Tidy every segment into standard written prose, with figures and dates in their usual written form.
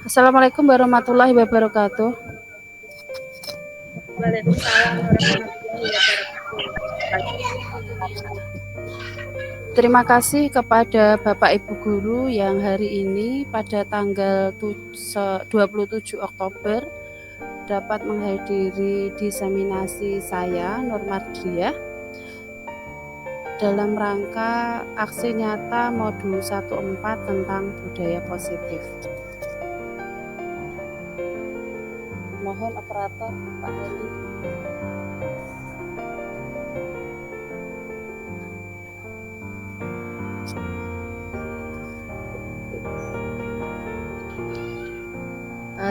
Assalamualaikum warahmatullahi wabarakatuh. Waalaikumsalam warahmatullahi wabarakatuh. Terima kasih kepada Bapak Ibu Guru yang hari ini pada tanggal 27 Oktober dapat menghadiri diseminasi saya, Nur Mardiah, dalam rangka aksi nyata modul 14 tentang budaya positif. Mohon operator Pak Heri.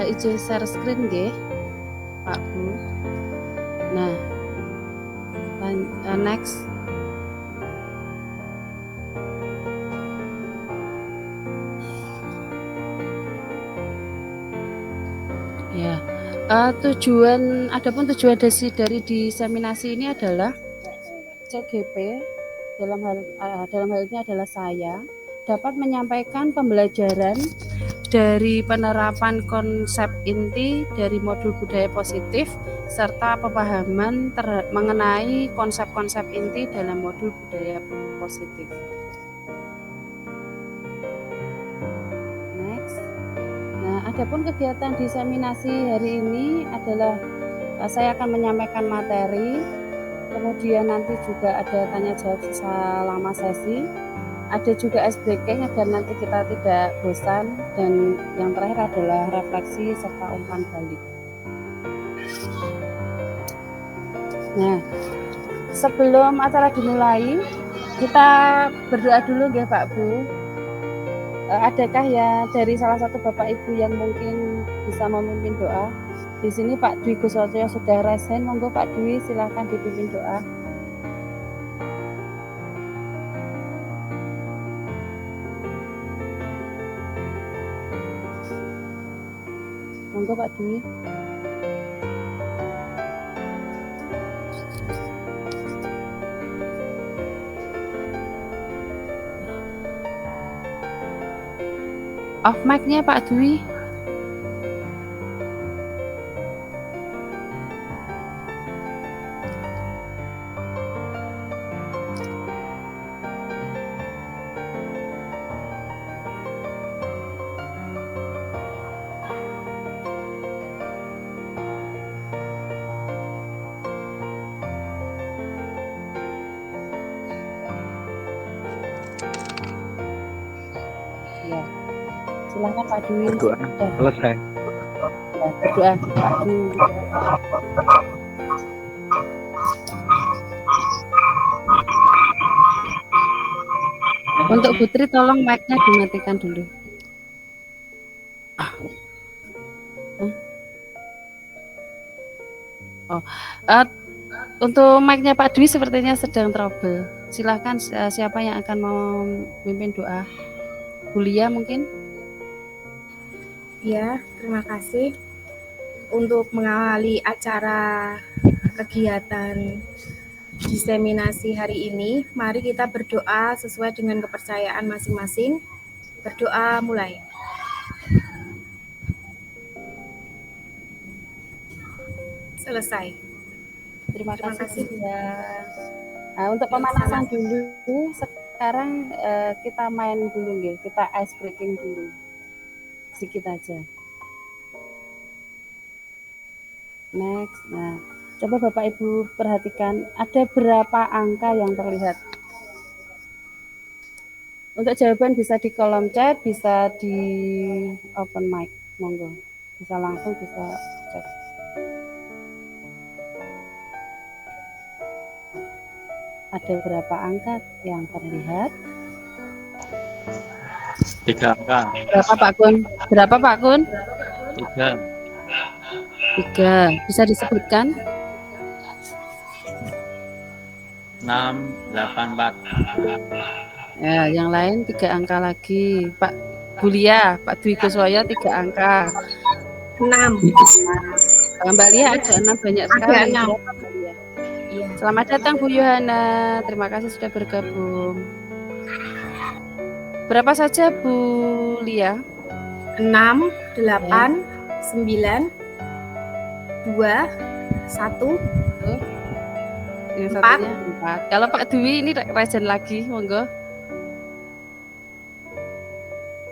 Izin share screen nggih, Pak Bu. Nah, next. Ya, adapun tujuan dari diseminasi ini adalah CGP dalam hal ini adalah saya dapat menyampaikan pembelajaran dari penerapan konsep inti dari modul budaya positif serta pemahaman mengenai konsep-konsep inti dalam modul budaya positif. Next. Nah, adapun kegiatan diseminasi hari ini adalah saya akan menyampaikan materi, kemudian nanti juga ada tanya jawab selama sesi. Ada juga ice breaking agar nanti kita tidak bosan, dan yang terakhir adalah refleksi serta umpan balik. Nah, sebelum acara dimulai, kita berdoa dulu ya Pak Bu. Adakah ya dari salah satu Bapak Ibu yang mungkin bisa memimpin doa? Di sini Pak Dwi Guswoyo sudah raise hand, monggo Pak Dwi silakan dipimpin doa. Monggo Pak Dwi. Off mic-nya Pak Dwi. Ya. Silakan Pak Dwi. Berdoa selesai. Ya, berdoa Pak Dwi. Untuk Putri tolong mic-nya dimatikan dulu. Untuk mic-nya Pak Dwi sepertinya sedang trouble. Silahkan siapa yang akan memimpin doa? Bu Lia mungkin? Ya, terima kasih. Untuk mengawali acara kegiatan diseminasi hari ini, mari kita berdoa sesuai dengan kepercayaan masing-masing. Berdoa mulai. Selesai. Terima kasih. Ya. Nah, untuk pemanasan dulu, sekarang kita main dulu ya, kita ice breaking dulu. Sedikit aja. Next. Nah, coba Bapak Ibu perhatikan, ada berapa angka yang terlihat? Untuk jawaban bisa di kolom chat, bisa di open mic, monggo. Bisa langsung, bisa cek. Ada berapa angka yang terlihat? 3 angka. Berapa Pak Kun? Berapa Pak Kun? 3. 3. Bisa disebutkan? 6, 8, 4. Ya, yang lain 3 angka lagi. Pak Bulia, Pak Dwi Guswoyo 3 angka. 6. Mbak Lia ada 6, banyak sekali. Ada 6. Berapa Mbak Lia? Iya. Selamat datang Bu Yohana. Terima kasih sudah bergabung. Berapa saja Bu Lia? 6, 8, 9, 2, 1, Yang 4. satunya 4. Kalau Pak Dwi ini resen lagi, monggo.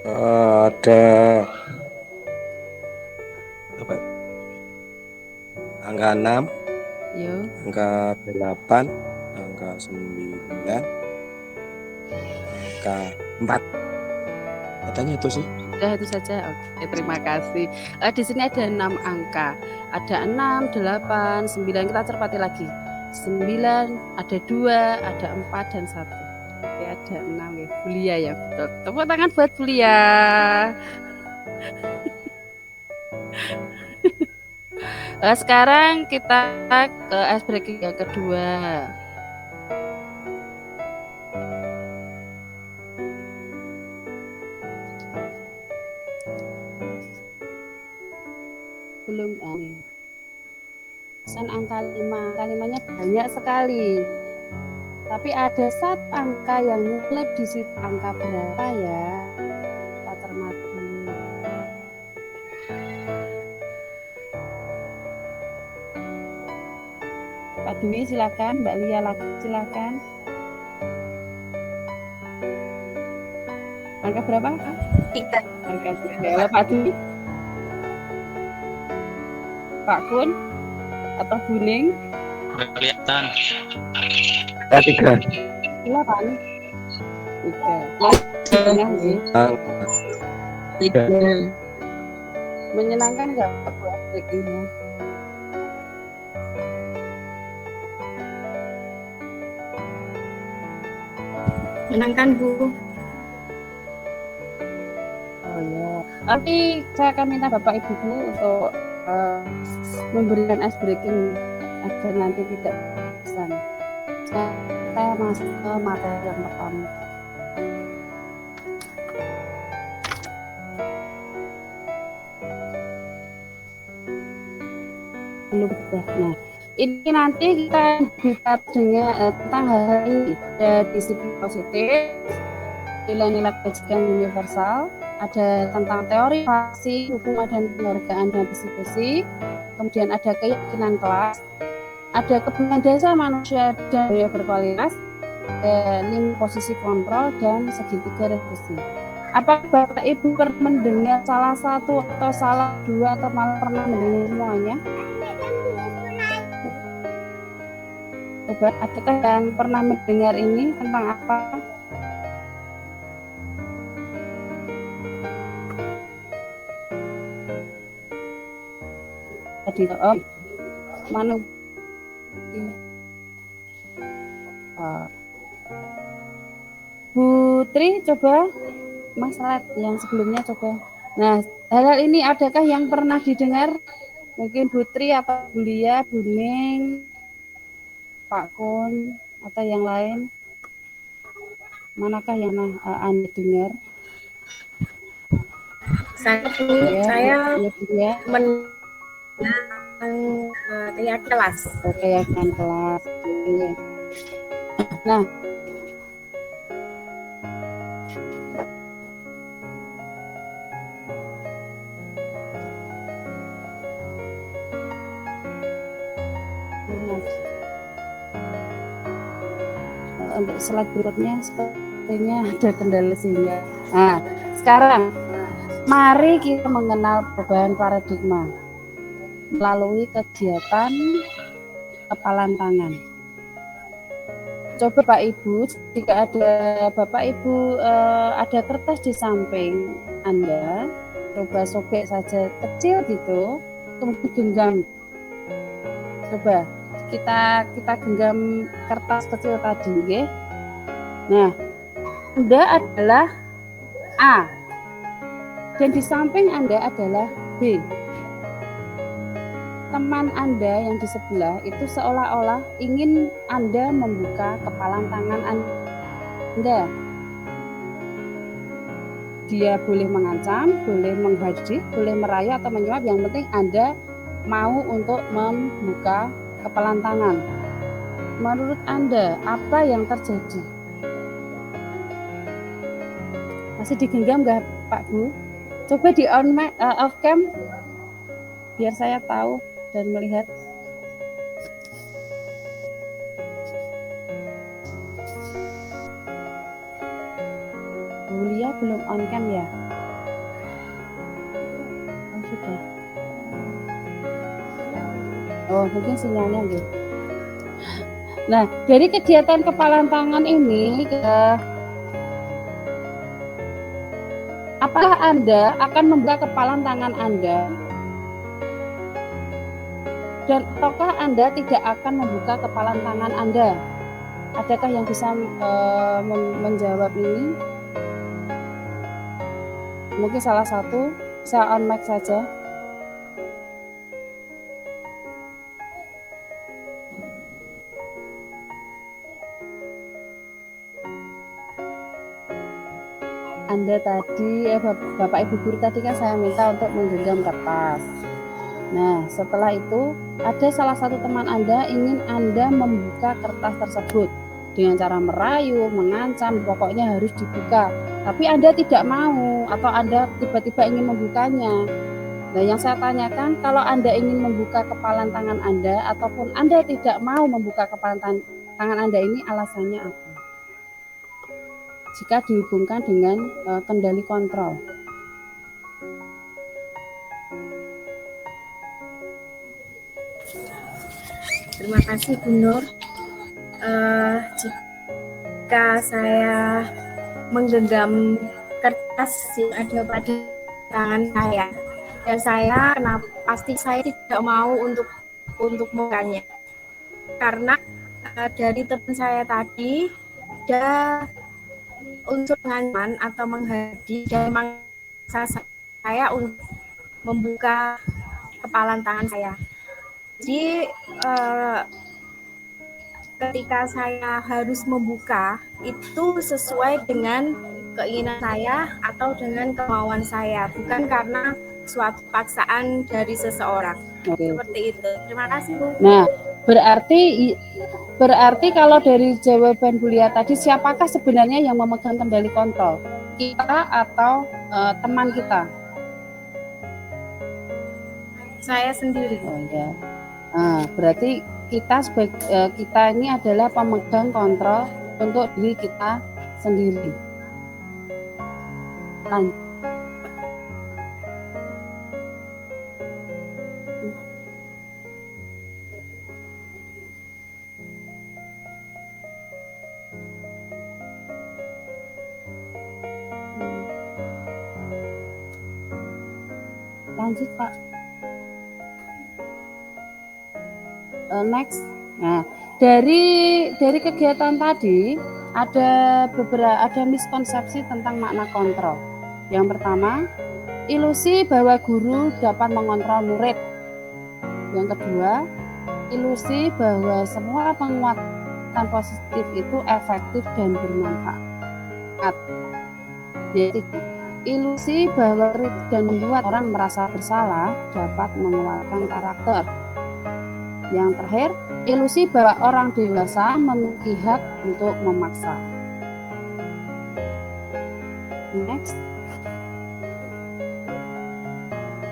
Ada apa? Angka 6, Yo. angka 8, angka 9, angka 4. Katanya itu sih. Sudah itu saja. Oke, terima kasih. Di sini ada 6 angka. Ada 6, 8, 9. Kita cermati lagi. 9, ada 2, ada 4 dan 1. Oke, ada 6 ya. Bulia ya, betul. Tepuk tangan buat Bulia. Sekarang kita ke ice breaking yang kedua. Belum ini. Pesan angka 5. Angka 5-nya banyak sekali. Tapi ada satu angka yang nyelip di situ. Angka berapa ya? Kita cermati. Pak Dwi silakan, Mbak Lia lagi silakan. Angka berapa? 3. Angka 3. Kalau Pak Dwi? Pak Kun? Atau Buning? Kelihatan. Angka 3. 8. 3. Tengah sih. Angka 3. Menyenangkan nggak Pak buat breakingnya? Menangkan, Bu. Oh ya. Tapi saya akan minta Bapak Ibu dulu untuk memberikan ice breaking agar nanti tidak pesan. Saya masuk ke materi yang pertama. Belum sudah. Nah, ini nanti kita bisa dengan tentang hal ini. Ada disiplin positif, nilai-nilai kebajikan universal, ada tentang teori faksi, hubungan dan penghargaan dan distribusi, kemudian ada keyakinan kelas, ada kebutuhan dasar manusia dan budaya berkualitas, ada 5 posisi kontrol dan segitiga revolusi. Apakah Bapak Ibu pernah mendengar salah satu atau salah dua atau malah pernah mendengar semuanya? Coba, adakah yang pernah mendengar ini tentang apa? Tadi, mana? Putri, coba masalah yang sebelumnya coba. Nah, hal ini adakah yang pernah didengar? Mungkin Putri atau Bulia, Buning, Pak Kun, atau yang lain? Manakah yang Anda dengar? Saya, Bu, Ya, saya ya, ya. Keyakinan kelas. Keyakinan kelas. Oke. Nah, untuk slide berikutnya sepertinya ada kendala sinyal. Nah, sekarang mari kita mengenal perubahan paradigma melalui kegiatan kepalan tangan. Coba Pak Ibu, jika ada Bapak Ibu ada kertas di samping Anda, coba sobek saja kecil gitu, kemudian genggam. Coba kita genggam kertas kecil tadi, okay? Nah, Anda adalah A dan di samping Anda adalah B. Teman Anda yang di sebelah itu seolah-olah ingin Anda membuka kepalan tangan Anda. Dia boleh mengancam, boleh menghadik, boleh merayu atau menyuap, yang penting Anda mau untuk membuka kepalan tangan. Menurut Anda, apa yang terjadi? Masih digenggam nggak Pak Bu? Coba di on mic, off cam biar saya tahu dan melihat. Bulia belum on cam ya? Oh, sudah. Oh, mungkin sinyalnya gitu. Nah, dari kegiatan kepalan tangan ini, apakah Anda akan membuka kepalan tangan Anda? Dan ataukah Anda tidak akan membuka kepalan tangan Anda? Adakah yang bisa menjawab ini? Mungkin salah satu bisa on mic saja. Anda tadi, Bapak Ibu Guru tadi kan saya minta untuk menggenggam kertas. Nah, setelah itu ada salah satu teman Anda ingin Anda membuka kertas tersebut dengan cara merayu, mengancam, pokoknya harus dibuka. Tapi Anda tidak mau atau Anda tiba-tiba ingin membukanya. Nah, yang saya tanyakan, kalau Anda ingin membuka kepalan tangan Anda ataupun Anda tidak mau membuka kepalan tangan Anda ini, alasannya apa? Jika dihubungkan dengan kendali kontrol. Terima kasih Bu Nur. Jika saya menggenggam kertas yang ada pada tangan saya, dan pasti saya tidak mau untuk membukanya, karena dari teman saya tadi ada unsur pengancaman atau menghadiri dan memaksa saya untuk membuka kepalan tangan saya. Jadi ketika saya harus membuka itu sesuai dengan keinginan saya atau dengan kemauan saya, bukan karena suatu paksaan dari seseorang. Oke. Seperti itu. Terima kasih Bu. Nah, berarti kalau dari jawaban Bu Lia tadi, siapakah sebenarnya yang memegang kendali kontrol? Kita atau teman kita? Saya sendiri. Oh ya. Berarti kita ini adalah pemegang kontrol untuk diri kita sendiri. Lanjut Pak. Next. Nah, dari kegiatan tadi ada miskonsepsi tentang makna kontrol. Yang pertama, ilusi bahwa guru dapat mengontrol murid. Yang kedua, ilusi bahwa semua penguatan positif itu efektif dan bermanfaat. Yaitu ilusi bahwa dan membuat orang merasa bersalah dapat menguatkan karakter. Yang terakhir, ilusi bahwa orang dewasa memiliki hak untuk memaksa. Next.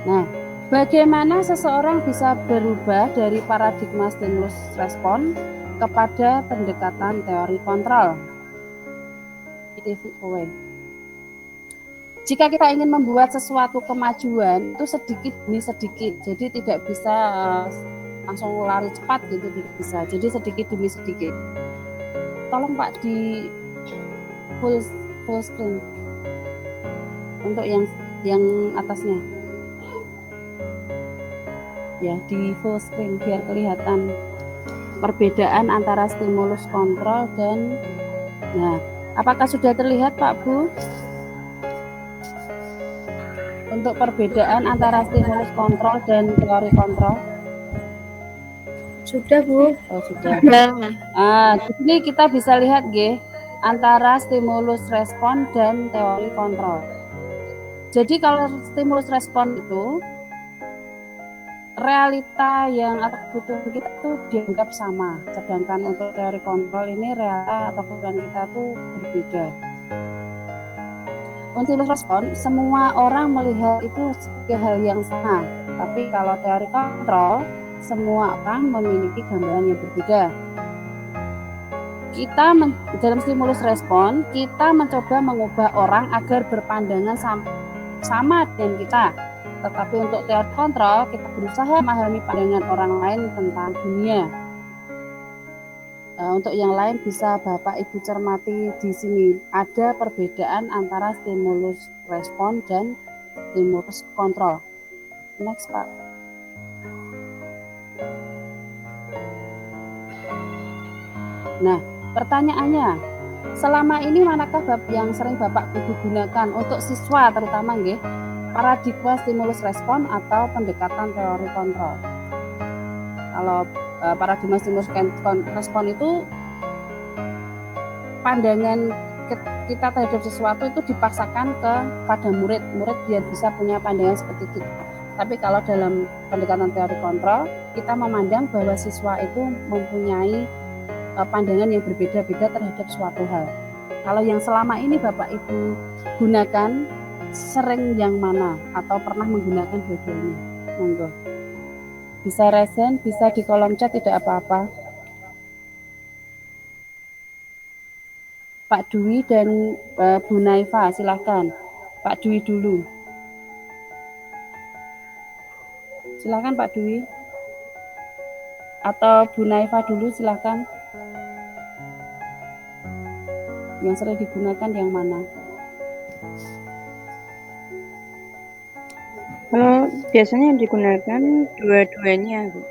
Nah, bagaimana seseorang bisa berubah dari paradigma stimulus respon kepada pendekatan teori kontrol? Jika kita ingin membuat sesuatu kemajuan itu sedikit demi sedikit, jadi tidak bisa langsung lari cepat gitu, tidak bisa. Jadi sedikit demi sedikit. Tolong Pak di full screen untuk yang atasnya. Ya, di full screen biar kelihatan perbedaan antara stimulus kontrol dan apakah sudah terlihat Pak Bu? Untuk perbedaan antara stimulus kontrol dan teori kontrol. Sudah Bu. Oh sudah. Di sini kita bisa lihat antara stimulus respon dan teori kontrol. Jadi kalau stimulus respon itu realita yang atau kebutuhan kita tuh dianggap sama, sedangkan untuk teori kontrol ini realita atau kebutuhan kita tuh berbeda. stimulus respon semua orang melihat itu sebagai hal yang sama, tapi kalau teori kontrol semua orang memiliki gambaran yang berbeda. Dalam stimulus respon kita mencoba mengubah orang agar berpandangan sama dengan kita, tetapi untuk teori kontrol kita berusaha memahami pandangan orang lain tentang dunia. Untuk yang lain bisa Bapak Ibu cermati di sini ada perbedaan antara stimulus respon dan stimulus kontrol. Next Pak. Nah, pertanyaannya, selama ini manakah yang sering Bapak Ibu gunakan untuk siswa terutama nggih? Paradigma stimulus respon atau pendekatan teori kontrol. Kalau paradigma stimulus respon itu pandangan kita terhadap sesuatu itu dipaksakan kepada murid biar bisa punya pandangan seperti kita. Tapi kalau dalam pendekatan teori kontrol, kita memandang bahwa siswa itu mempunyai pandangan yang berbeda-beda terhadap suatu hal. Kalau yang selama ini Bapak Ibu gunakan sering yang mana atau pernah menggunakan dua-duanya? Monggo. Bisa resen, bisa di kolom chat, tidak apa-apa. Pak Dwi dan Bu Naifa, silahkan. Pak Dwi dulu. Silahkan Pak Dwi. Atau Bu Naifa dulu, silahkan. Yang sering digunakan yang mana? Kalau biasanya yang digunakan dua-duanya, Bu.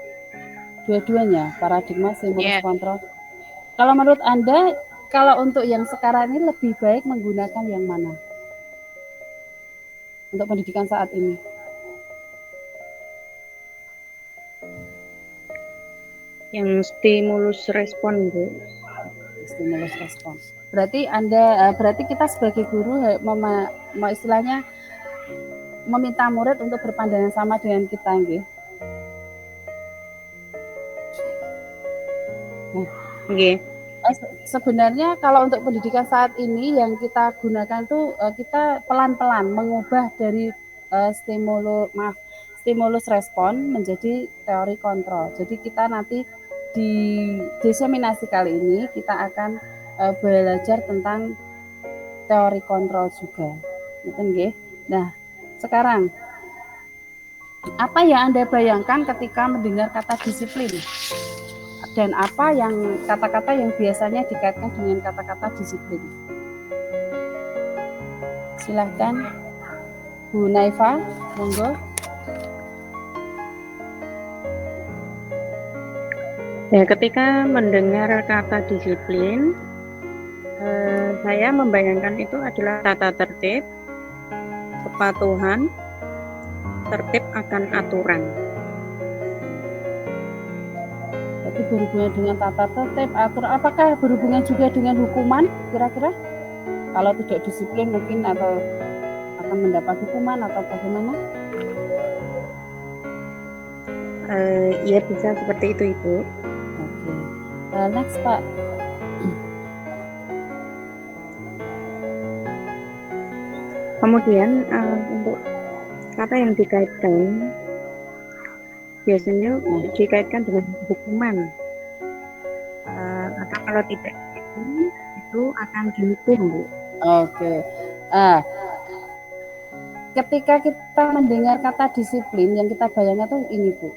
Dua-duanya, paradigma stimulus kontrol. Kalau menurut Anda, kalau untuk yang sekarang ini lebih baik menggunakan yang mana? Untuk pendidikan saat ini. Yang stimulus respon, Bu. Stimulus respon. Berarti kita sebagai guru mau istilahnya meminta murid untuk berpandangan sama dengan kita, nggih. Nah, nggih. Sebenarnya kalau untuk pendidikan saat ini yang kita gunakan tuh kita pelan-pelan mengubah dari stimulus respon menjadi teori kontrol. Jadi kita nanti di diseminasi kali ini kita akan belajar tentang teori kontrol juga. Gitu nggih. Nah, sekarang, apa yang Anda bayangkan ketika mendengar kata disiplin? Dan apa yang kata-kata yang biasanya dikaitkan dengan kata-kata disiplin? Silahkan, Bu Naifa, monggo. Ya, ketika mendengar kata disiplin, saya membayangkan itu adalah tata tertib, kepatuhan, tertib akan aturan. Jadi berhubungan dengan tata tertib, aturan. Apakah berhubungan juga dengan hukuman kira-kira? Kalau tidak disiplin mungkin atau akan mendapat hukuman atau bagaimana? Ya bisa seperti itu, Ibu. Oke. Next Pak. Kemudian untuk kata yang dikaitkan biasanya dikaitkan dengan hukuman, atau kalau tidak itu akan dihukum, Bu. Oke. Ketika kita mendengar kata disiplin, yang kita bayangkan tuh ini, Bu.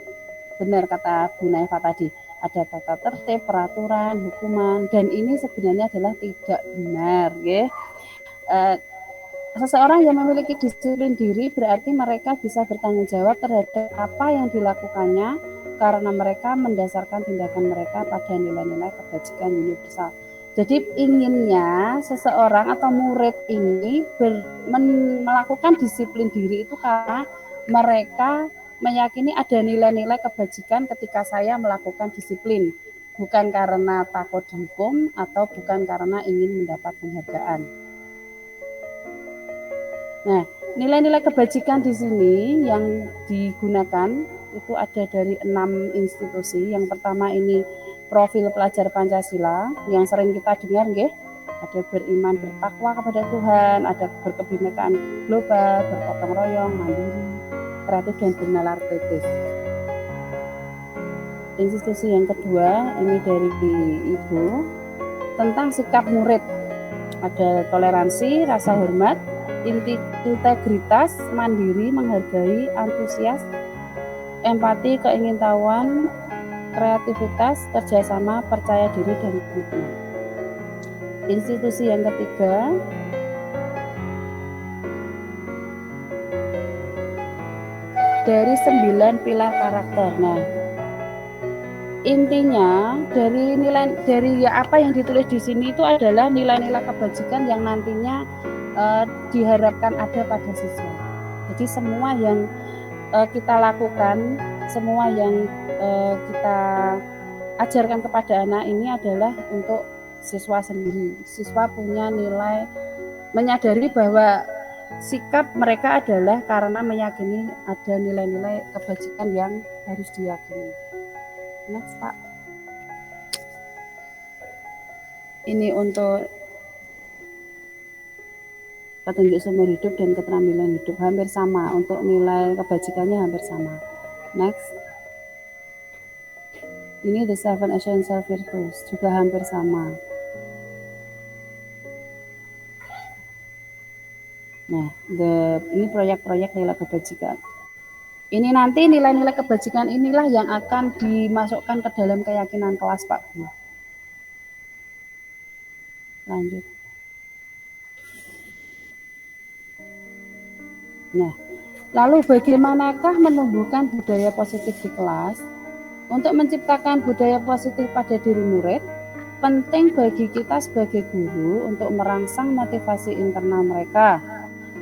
Benar kata Bu Naifa tadi. Ada tata tertib, peraturan, hukuman, dan ini sebenarnya adalah tidak benar, ya. Seseorang yang memiliki disiplin diri berarti mereka bisa bertanggung jawab terhadap apa yang dilakukannya karena mereka mendasarkan tindakan mereka pada nilai-nilai kebajikan universal. Jadi inginnya seseorang atau murid ini melakukan disiplin diri itu karena mereka meyakini ada nilai-nilai kebajikan ketika saya melakukan disiplin, bukan karena takut dihukum atau bukan karena ingin mendapat penghargaan. Nah, nilai-nilai kebajikan di sini yang digunakan itu ada dari 6 institusi. Yang pertama ini profil pelajar Pancasila yang sering kita dengar, nggih. Ada beriman bertakwa kepada Tuhan, ada berkebinekaan global, bergotong royong, mandiri, kreatif dan bernalar kritis. Institusi yang kedua ini dari Ibu tentang sikap murid. Ada toleransi, rasa hormat, integritas, mandiri, menghargai, antusias, empati, keingintahuan, kreativitas, kerjasama, percaya diri, dan komitmen. Institusi yang ketiga dari 9 pilar karakter. Nah, intinya dari apa yang ditulis di sini itu adalah nilai-nilai kebajikan yang nantinya diharapkan ada pada siswa. Jadi semua yang kita lakukan, semua yang kita ajarkan kepada anak ini adalah untuk siswa sendiri. Siswa punya nilai, menyadari bahwa sikap mereka adalah karena meyakini ada nilai-nilai kebajikan yang harus diyakini. Next, Pak. Ini untuk petunjuk sumber hidup dan keterampilan hidup hampir sama, untuk nilai kebajikannya hampir sama. Next. Ini the 7 essential virtues, juga hampir sama. Nah, ini proyek-proyek nilai kebajikan. Ini nanti nilai-nilai kebajikan inilah yang akan dimasukkan ke dalam keyakinan kelas, Pak Bu. Lanjut. Nah, lalu bagaimanakah menumbuhkan budaya positif di kelas? Untuk menciptakan budaya positif pada diri murid, penting bagi kita sebagai guru untuk merangsang motivasi internal mereka.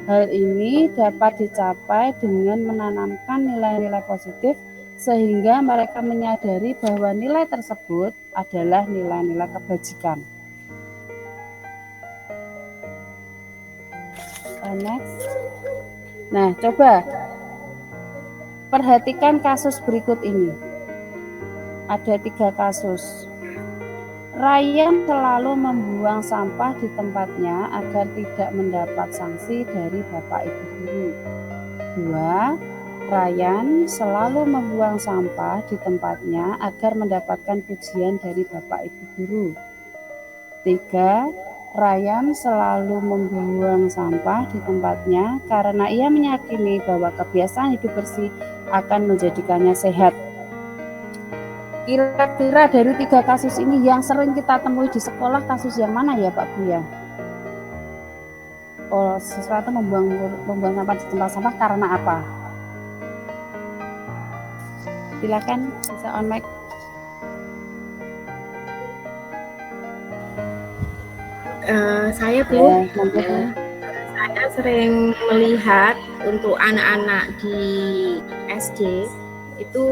Hal ini dapat dicapai dengan menanamkan nilai-nilai positif sehingga mereka menyadari bahwa nilai tersebut adalah nilai-nilai kebajikan. Next. Nah, coba perhatikan kasus berikut ini. Ada 3 kasus. Ryan selalu membuang sampah di tempatnya agar tidak mendapat sanksi dari Bapak Ibu guru. 2. Ryan selalu membuang sampah di tempatnya agar mendapatkan pujian dari Bapak Ibu guru. 3. Ryan selalu membuang sampah di tempatnya karena ia meyakini bahwa kebiasaan hidup bersih akan menjadikannya sehat. Kira-kira dari 3 kasus ini yang sering kita temui di sekolah kasus yang mana ya Pak Bu ya? Oh, sesuatu membuang sampah di tempat sampah karena apa? Silakan bisa on mic. Saya Bu, saya sering melihat untuk anak-anak di SD itu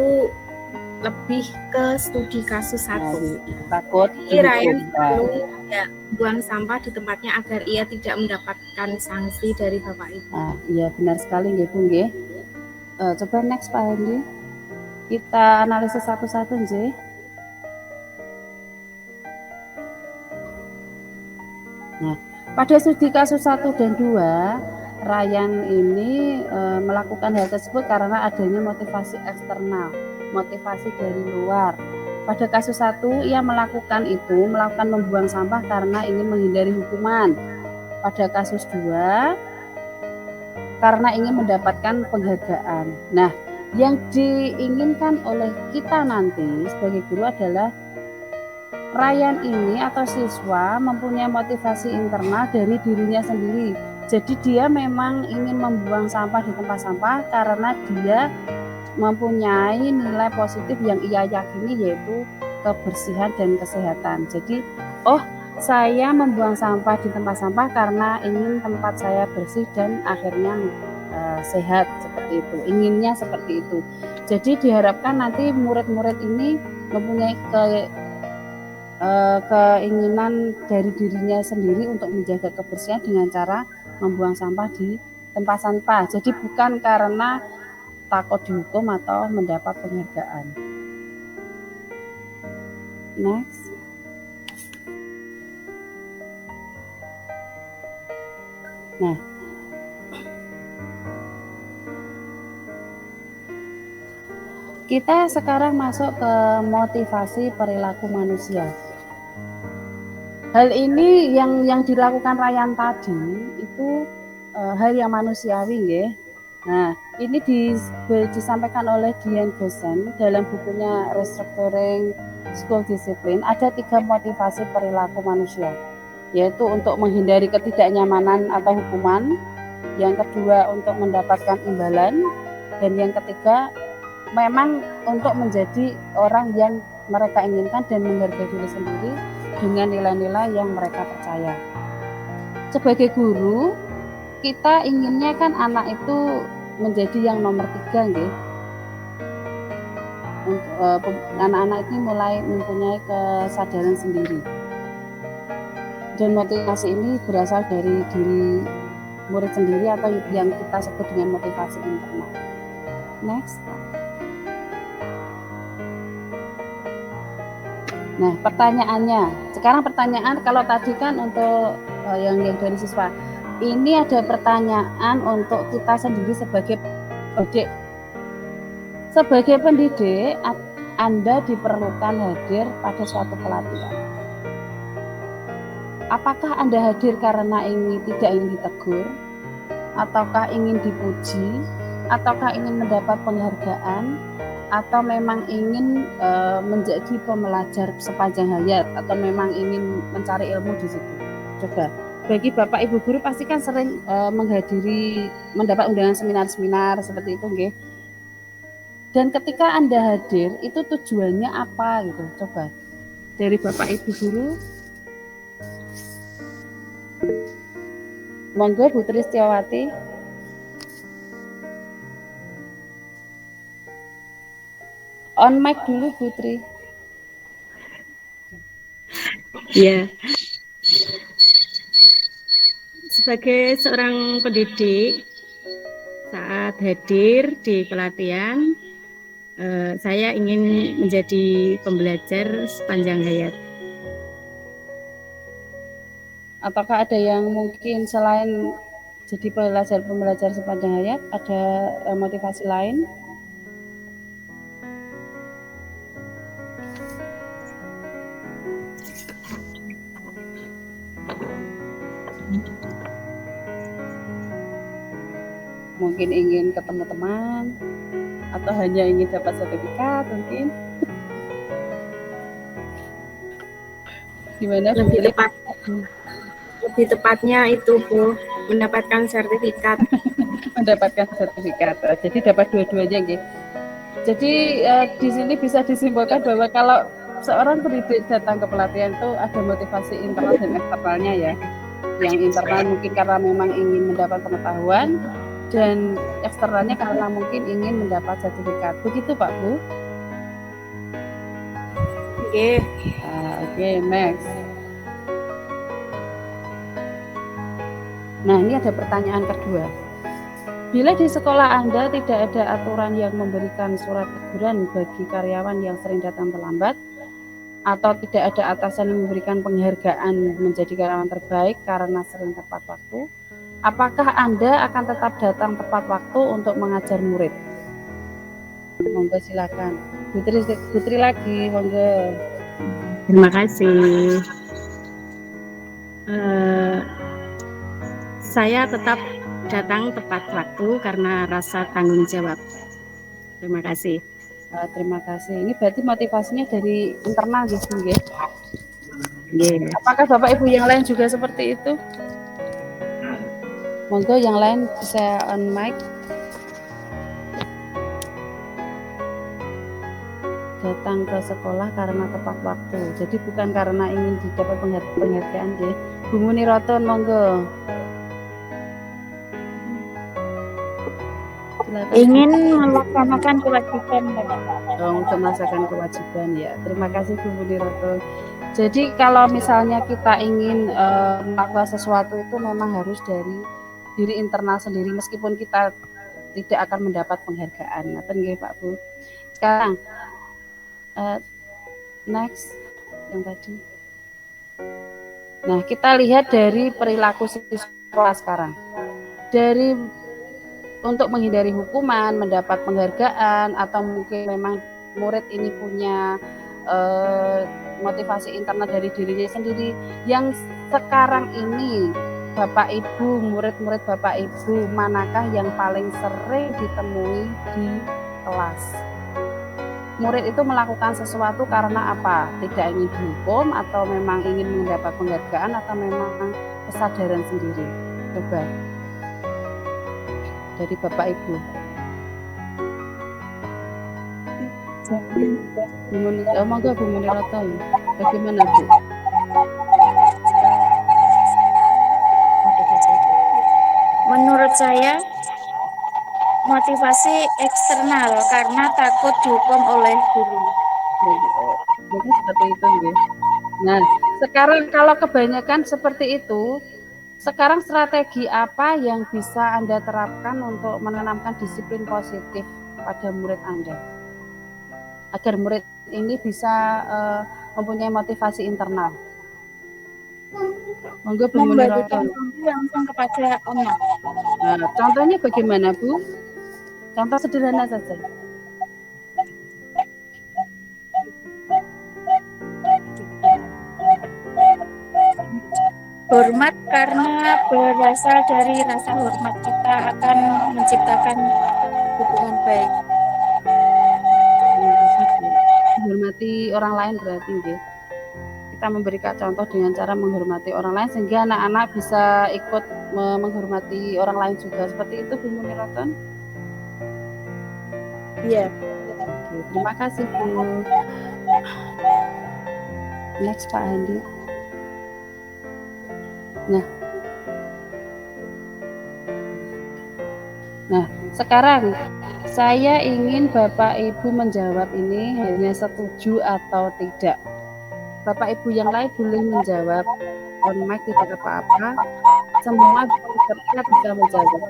lebih ke studi kasus 1. Takut Ryan selalu buang sampah di tempatnya agar ia tidak mendapatkan sanksi dari Bapak Ibu. Iya benar sekali nggih Bu nggih. Coba next Pak Hendy. Kita analisis satu-satu nggih. Nah, pada studi kasus 1 dan 2, Ryan ini melakukan hal tersebut karena adanya motivasi eksternal, motivasi dari luar. Pada kasus 1, ia melakukan membuang sampah karena ingin menghindari hukuman. Pada kasus 2, karena ingin mendapatkan penghargaan. Nah, yang diinginkan oleh kita nanti sebagai guru adalah Ryan ini atau siswa mempunyai motivasi internal dari dirinya sendiri. Jadi dia memang ingin membuang sampah di tempat sampah karena dia mempunyai nilai positif yang ia yakini yaitu kebersihan dan kesehatan. Jadi, saya membuang sampah di tempat sampah karena ingin tempat saya bersih dan akhirnya sehat, seperti itu. Inginnya seperti itu. Jadi diharapkan nanti murid-murid ini mempunyai keinginan dari dirinya sendiri untuk menjaga kebersihan dengan cara membuang sampah di tempat sampah. Jadi bukan karena takut dihukum atau mendapat penghargaan. Next. Nah, kita sekarang masuk ke motivasi perilaku manusia. Hal ini yang dilakukan Ryan tadi itu hal yang manusiawi, nggih. Nah, ini disampaikan oleh Diane Gosen dalam bukunya Restructuring School Discipline. Ada 3 motivasi perilaku manusia, yaitu untuk menghindari ketidaknyamanan atau hukuman, yang kedua untuk mendapatkan imbalan, dan yang ketiga memang untuk menjadi orang yang mereka inginkan dan menghargai diri sendiri dengan nilai-nilai yang mereka percaya. Sebagai guru, kita inginnya kan anak itu menjadi yang nomor 3, nggih. Anak-anak ini mulai mempunyai kesadaran sendiri. Dan motivasi ini berasal dari diri murid sendiri atau yang kita sebut dengan motivasi internal. Next. Nah, pertanyaannya. Sekarang pertanyaan kalau tadi kan untuk yang dari siswa. Ini ada pertanyaan untuk kita sendiri sebagai pendidik. Sebagai pendidik, Anda diperlukan hadir pada suatu pelatihan. Apakah Anda hadir karena tidak ingin ditegur, ataukah ingin dipuji, ataukah ingin mendapat penghargaan, atau memang ingin menjadi pembelajar sepanjang hayat, atau memang ingin mencari ilmu di situ? Coba, bagi Bapak Ibu guru pasti kan sering mendapat undangan seminar-seminar seperti itu, nggih. Dan ketika Anda hadir, itu tujuannya apa gitu? Coba dari Bapak Ibu guru. Monggo Bu Tristiawati. On mic dulu Putri. Ya. Sebagai seorang pendidik, saat hadir di pelatihan, saya ingin menjadi pembelajar sepanjang hayat. Apakah ada yang mungkin selain jadi pembelajar sepanjang hayat, ada motivasi lain? Mungkin ingin ketemu teman, atau hanya ingin dapat sertifikat mungkin. Gimana? Lebih tepatnya itu Bu, mendapatkan sertifikat. Mendapatkan sertifikat. Jadi dapat dua-duanya, gitu. Jadi di sini bisa disimpulkan bahwa kalau seorang pendidik datang ke pelatihan itu ada motivasi internal dan eksternalnya ya. Yang internal mungkin karena memang ingin mendapat pengetahuan, dan eksternalnya karena mungkin ingin mendapat sertifikat. Begitu Pak Bu? Oke. Oke, next. Nah, ini ada pertanyaan kedua. Bila di sekolah Anda tidak ada aturan yang memberikan surat teguran bagi karyawan yang sering datang terlambat, atau tidak ada atasan yang memberikan penghargaan menjadi karyawan terbaik karena sering tepat waktu, apakah Anda akan tetap datang tepat waktu untuk mengajar murid? Monggo silakan. Putri lagi, monggo. Terima kasih. Saya tetap datang tepat waktu karena rasa tanggung jawab. Terima kasih. Terima kasih. Ini berarti motivasinya dari internal gitu, nggih? Yeah. Apakah Bapak Ibu yang lain juga seperti itu? Monggo yang lain bisa on mic. Datang ke sekolah karena tepat waktu. Jadi bukan karena ingin didapat penghargaan, nggih. Bu Muniroton, monggo. Silakan. Ingin melaksanakan kewajiban. Untuk melaksanakan kewajiban ya. Terima kasih Bu Muniroton. Jadi kalau misalnya kita ingin melakukan sesuatu itu memang harus dari diri internal sendiri meskipun kita tidak akan mendapat penghargaan. Ngaten nggih Pak Bu. Sekarang next yang tadi. Nah, kita lihat dari perilaku siswa sekarang. dari untuk menghindari hukuman, mendapat penghargaan, atau mungkin memang murid ini punya motivasi internal dari dirinya sendiri. Yang sekarang ini Bapak Ibu, murid-murid Bapak Ibu, manakah yang paling sering ditemui di kelas? Murid itu melakukan sesuatu karena apa? Tidak ingin dihukum, atau memang ingin mendapat penghargaan, atau memang kesadaran sendiri? Coba dari Bapak Ibu. Monggo Bu Munirata, bagaimana Bu? Menurut saya motivasi eksternal karena takut dihukum oleh guru. Mungkin seperti itu ya. Nah, sekarang kalau kebanyakan seperti itu, sekarang strategi apa yang bisa Anda terapkan untuk menanamkan disiplin positif pada murid Anda? Agar murid ini bisa mempunyai motivasi internal. Monggo Bu Munirata. Membagikan contoh langsung kepada anak. Nah, contohnya bagaimana Bu? Contoh sederhana saja. Hormat karena berasal dari rasa hormat kita akan menciptakan hubungan baik. Menghormati orang lain berarti ya. Kita memberikan contoh dengan cara menghormati orang lain sehingga anak-anak bisa ikut menghormati orang lain juga. Seperti itu Bu Munirata? Iya. Oke, terima kasih Bu. Next Pak Andi. Nah, sekarang saya ingin Bapak Ibu menjawab ini hanya setuju atau tidak. Bapak Ibu yang lain boleh menjawab on mic, tidak apa-apa. Semua peserta bisa menjawab.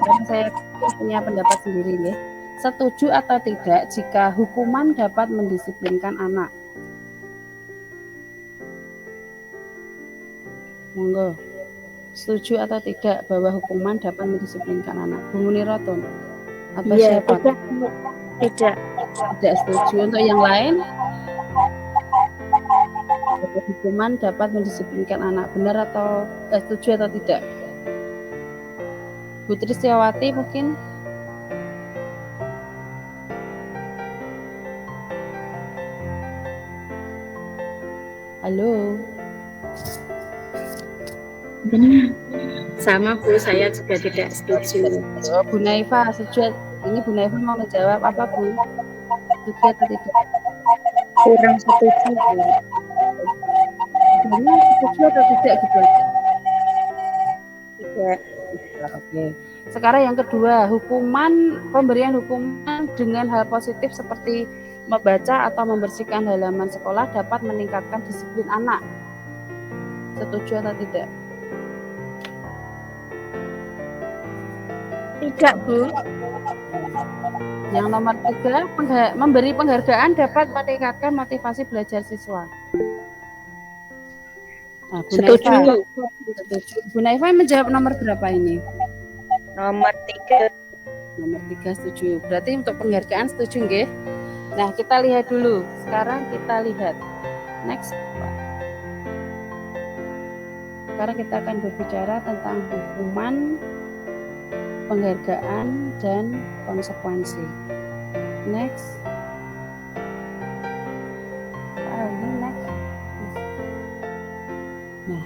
Karena saya punya pendapat sendiri ya. Setuju atau tidak jika hukuman dapat mendisiplinkan anak? Monggo. Setuju atau tidak bahwa hukuman dapat mendisiplinkan anak? Bu Munirata atau Iya, siapa? tidak. Tidak setuju. Untuk yang lain? Bahwa hukuman dapat mendisiplinkan anak, benar atau setuju atau tidak? Bu Tristiawati mungkin? Halo. Sama Bu, saya juga tidak setuju. Oh, Bu Naifa setuju. Ini Bu Naifa mau menjawab apa Bu? Setuju atau tidak? Kurang setuju Bu. Ini setuju atau tidak gitu? Tidak. Oke. Sekarang yang kedua, pemberian hukuman dengan hal positif seperti membaca atau membersihkan halaman sekolah dapat meningkatkan disiplin anak. Setuju atau tidak? Tidak Bu. Yang nomor 3, memberi penghargaan dapat meningkatkan motivasi belajar siswa. Nah, Bu Setuju. Naifa, setuju. Bu Naifa menjawab nomor berapa ini? Nomor 3. Nomor 3 setuju. Berarti untuk penghargaan setuju nggih? Nah, kita lihat dulu. Sekarang kita lihat. Next, Pak. Sekarang kita akan berbicara tentang hukuman, penghargaan, dan konsekuensi. Next. Next. Nah,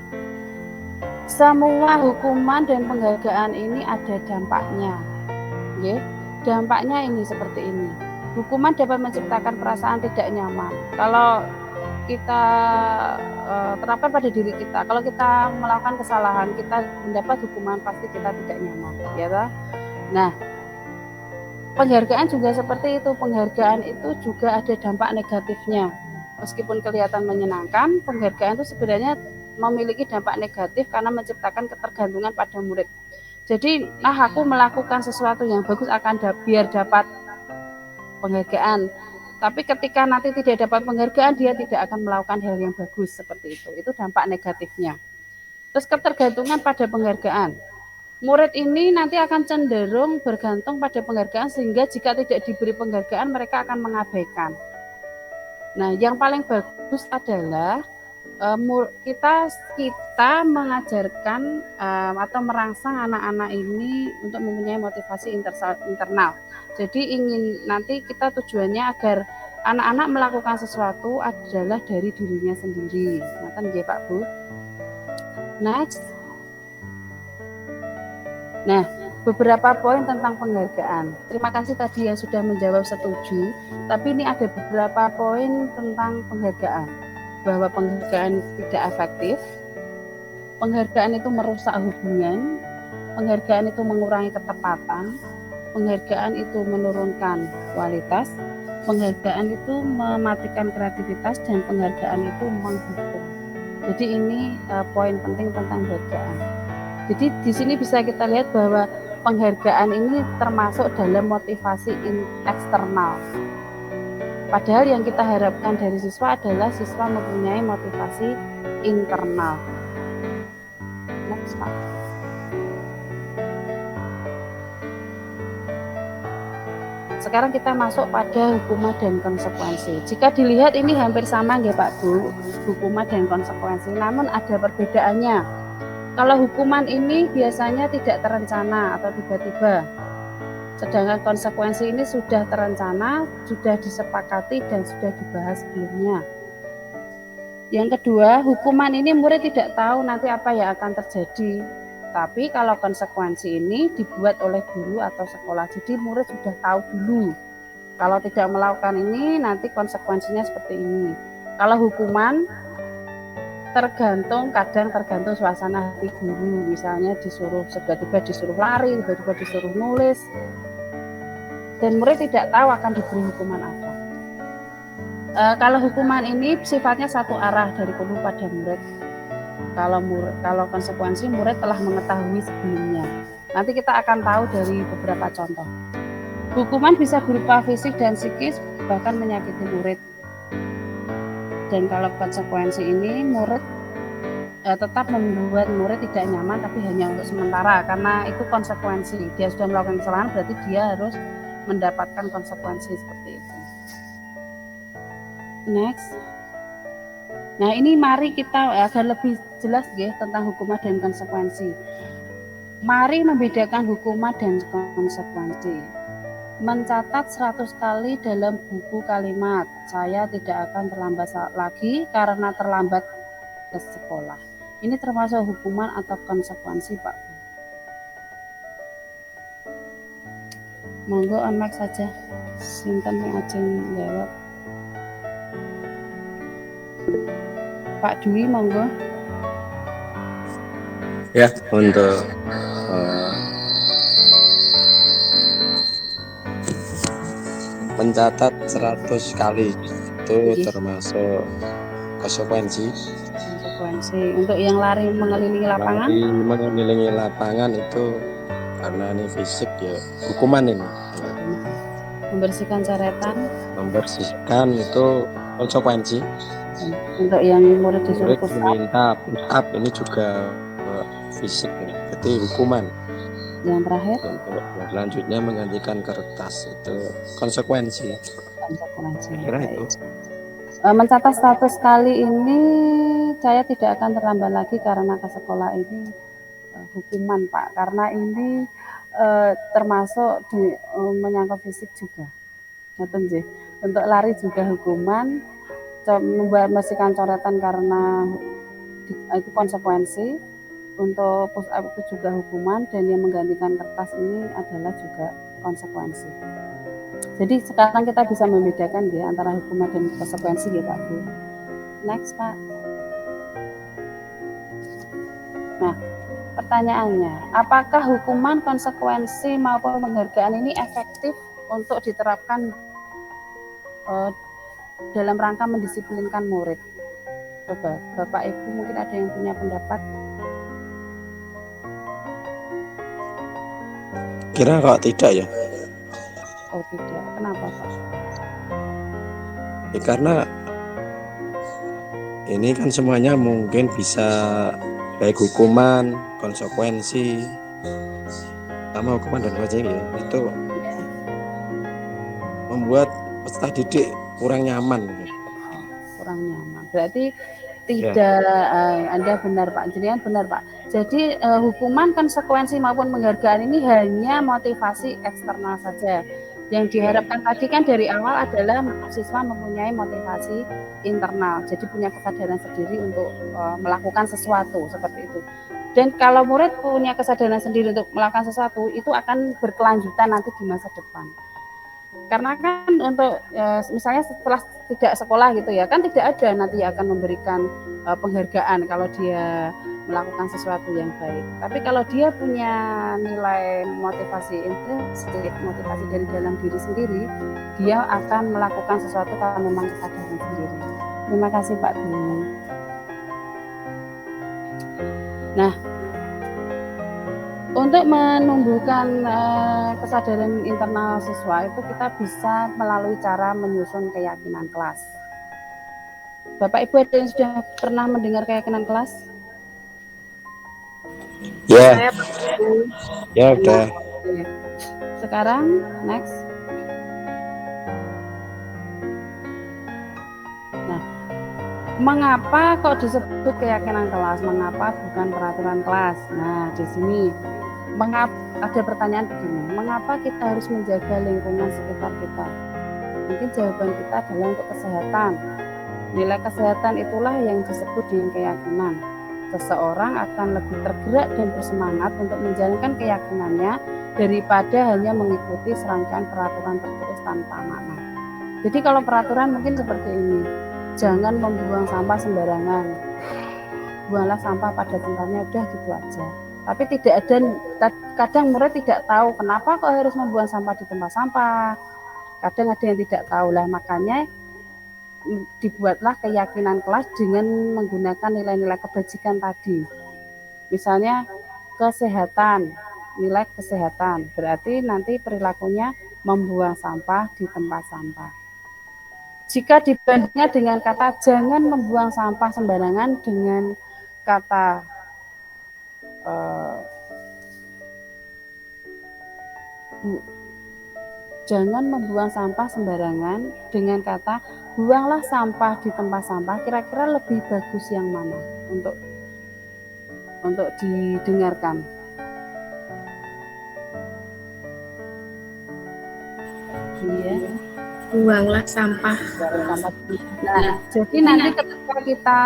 semua hukuman dan penghargaan ini ada dampaknya. Oke? Dampaknya ini seperti ini. Hukuman dapat menciptakan perasaan tidak nyaman. Kalau kita terapkan pada diri kita, kalau kita melakukan kesalahan, kita mendapat hukuman, pasti kita tidak nyaman, ya toh? Nah, penghargaan juga seperti itu. Penghargaan itu juga ada dampak negatifnya. Meskipun kelihatan menyenangkan, penghargaan itu sebenarnya memiliki dampak negatif karena menciptakan ketergantungan pada murid. Jadi, aku melakukan sesuatu yang bagus biar dapat penghargaan. Tapi ketika nanti tidak dapat penghargaan, dia tidak akan melakukan hal yang bagus seperti itu. Itu dampak negatifnya. Terus ketergantungan pada penghargaan. murid ini nanti akan cenderung bergantung pada penghargaan sehingga jika tidak diberi penghargaan mereka akan mengabaikan. Nah, yang paling bagus adalah kita mengajarkan atau merangsang anak-anak ini untuk mempunyai motivasi internal. Jadi nanti kita tujuannya agar anak-anak melakukan sesuatu adalah dari dirinya sendiri. Ngoten nggih Pak Bu. Next. Nah, beberapa poin tentang penghargaan. Terima kasih tadi yang sudah menjawab setuju, tapi ini ada beberapa poin tentang penghargaan. Bahwa penghargaan tidak efektif, penghargaan itu merusak hubungan, penghargaan itu mengurangi ketepatan, penghargaan itu menurunkan kualitas, penghargaan itu mematikan kreativitas, dan penghargaan itu menghukum. Jadi ini poin penting tentang penghargaan. Jadi di sini bisa kita lihat bahwa penghargaan ini termasuk dalam motivasi eksternal. Padahal yang kita harapkan dari siswa adalah siswa mempunyai motivasi internal. Next, Pak. Sekarang kita masuk pada hukuman dan konsekuensi. Jika dilihat ini hampir sama nggih Pak Bu, hukuman dan konsekuensi. Namun ada perbedaannya. Kalau hukuman ini biasanya tidak terencana atau tiba-tiba. Sedangkan konsekuensi ini sudah terencana, sudah disepakati dan sudah dibahas sebelumnya. Yang kedua, hukuman ini murid tidak tahu nanti apa yang akan terjadi. Tapi kalau konsekuensi ini dibuat oleh guru atau sekolah, jadi murid sudah tahu dulu. Kalau tidak melakukan ini, nanti konsekuensinya seperti ini. Kalau hukuman, kadang tergantung suasana hati guru. Misalnya tiba-tiba disuruh lari, tiba-tiba disuruh nulis. Dan murid tidak tahu akan diberi hukuman apa. Kalau hukuman ini sifatnya satu arah dari guru pada murid. Kalau konsekuensi murid telah mengetahui sebelumnya. Nanti kita akan tahu dari beberapa contoh. Hukuman bisa berupa fisik dan psikis, bahkan menyakiti murid. Dan kalau konsekuensi ini murid tetap membuat murid tidak nyaman, tapi hanya untuk sementara, karena itu konsekuensi. Dia sudah melakukan kesalahan, berarti dia harus mendapatkan konsekuensi seperti itu. Next. Nah, ini mari kita agar lebih jelas ya tentang hukuman dan konsekuensi. Mari membedakan hukuman dan konsekuensi. Mencatat 100 kali dalam buku kalimat, saya tidak akan terlambat lagi karena terlambat ke sekolah. Ini termasuk hukuman atau konsekuensi, Pak? Monggo on mic saja. Sinten yang ajeng jawab. Pak Dwi, monggo. Ya, untuk mencatat 100 kali itu termasuk konsekuensi. Untuk yang lari mengelilingi lapangan? Lari mengelilingi lapangan itu karena ini fisik ya, hukuman ini. Membersihkan coretan? Membersihkan itu konsekuensi. Untuk yang murid disuruh push up? Minta push up ini juga fisik ya. Jadi hukuman. Yang terakhir? Untuk selanjutnya menggantikan kertas itu konsekuensi. Kira itu. Mencatat 100 kali ini saya tidak akan terlambat lagi karena ke sekolah ini hukuman, Pak, karena ini termasuk menyangkut fisik juga. Untuk lari juga hukuman, membersihkan coretan karena itu konsekuensi, untuk push up itu juga hukuman, dan yang menggantikan kertas ini adalah juga konsekuensi. Jadi sekarang kita bisa membedakan ya antara hukuman dan konsekuensi ya Pak Bu. Next Pak. Nah, pertanyaannya, apakah hukuman, konsekuensi maupun penghargaan ini efektif untuk diterapkan dalam rangka mendisiplinkan murid? Coba Bapak Ibu mungkin ada yang punya pendapat. Kira kok tidak ya? Oh tidak, kenapa Pak? Ya, karena ini kan semuanya mungkin bisa baik hukuman, konsekuensi sama hukuman dan wajib ya, itu membuat peserta didik kurang nyaman. Kurang nyaman. Berarti tidak Anda benar Pak, jenengan benar Pak. Jadi hukuman, konsekuensi maupun penghargaan ini hanya motivasi eksternal saja. Yang diharapkan tadi kan dari awal adalah siswa mempunyai motivasi internal. Jadi punya kesadaran sendiri untuk melakukan sesuatu seperti itu. Dan kalau murid punya kesadaran sendiri untuk melakukan sesuatu, itu akan berkelanjutan nanti di masa depan. Karena kan untuk misalnya setelah tidak sekolah gitu ya, kan tidak ada nanti akan memberikan penghargaan kalau dia melakukan sesuatu yang baik. Tapi kalau dia punya nilai motivasi intrinsik, motivasi dari dalam diri sendiri, dia akan melakukan sesuatu kalau memang kesadaran sendiri. Terima kasih Pak Dwi. Nah, untuk menumbuhkan kesadaran internal siswa itu kita bisa melalui cara menyusun keyakinan kelas. Bapak Ibu ada yang sudah pernah mendengar keyakinan kelas? Ya, ya udah. Sekarang next. Nah, mengapa kok disebut keyakinan kelas? Mengapa bukan peraturan kelas? Nah, di sini ada pertanyaan begini, mengapa kita harus menjaga lingkungan sekitar kita? Mungkin jawaban kita adalah untuk kesehatan. Nilai kesehatan itulah yang disebut dengan keyakinan. Seseorang akan lebih tergerak dan bersemangat untuk menjalankan keyakinannya daripada hanya mengikuti serangkaian peraturan tertulis tanpa makna. Jadi kalau peraturan mungkin seperti ini, jangan membuang sampah sembarangan, buanglah sampah pada tempatnya, udah gitu aja. Tapi tidak ada, kadang murid tidak tahu kenapa kok harus membuang sampah di tempat sampah. Kadang ada yang tidak tahu lah, makanya dibuatlah keyakinan kelas dengan menggunakan nilai-nilai kebajikan tadi. Misalnya kesehatan, nilai kesehatan, berarti nanti perilakunya membuang sampah di tempat sampah. Jika dibandingkan dengan kata jangan membuang sampah sembarangan dengan kata jangan membuang sampah sembarangan dengan kata buanglah sampah di tempat sampah, kira-kira lebih bagus yang mana untuk didengarkan? Iya. Buanglah sampah. Nah, jadi nanti ketika kita,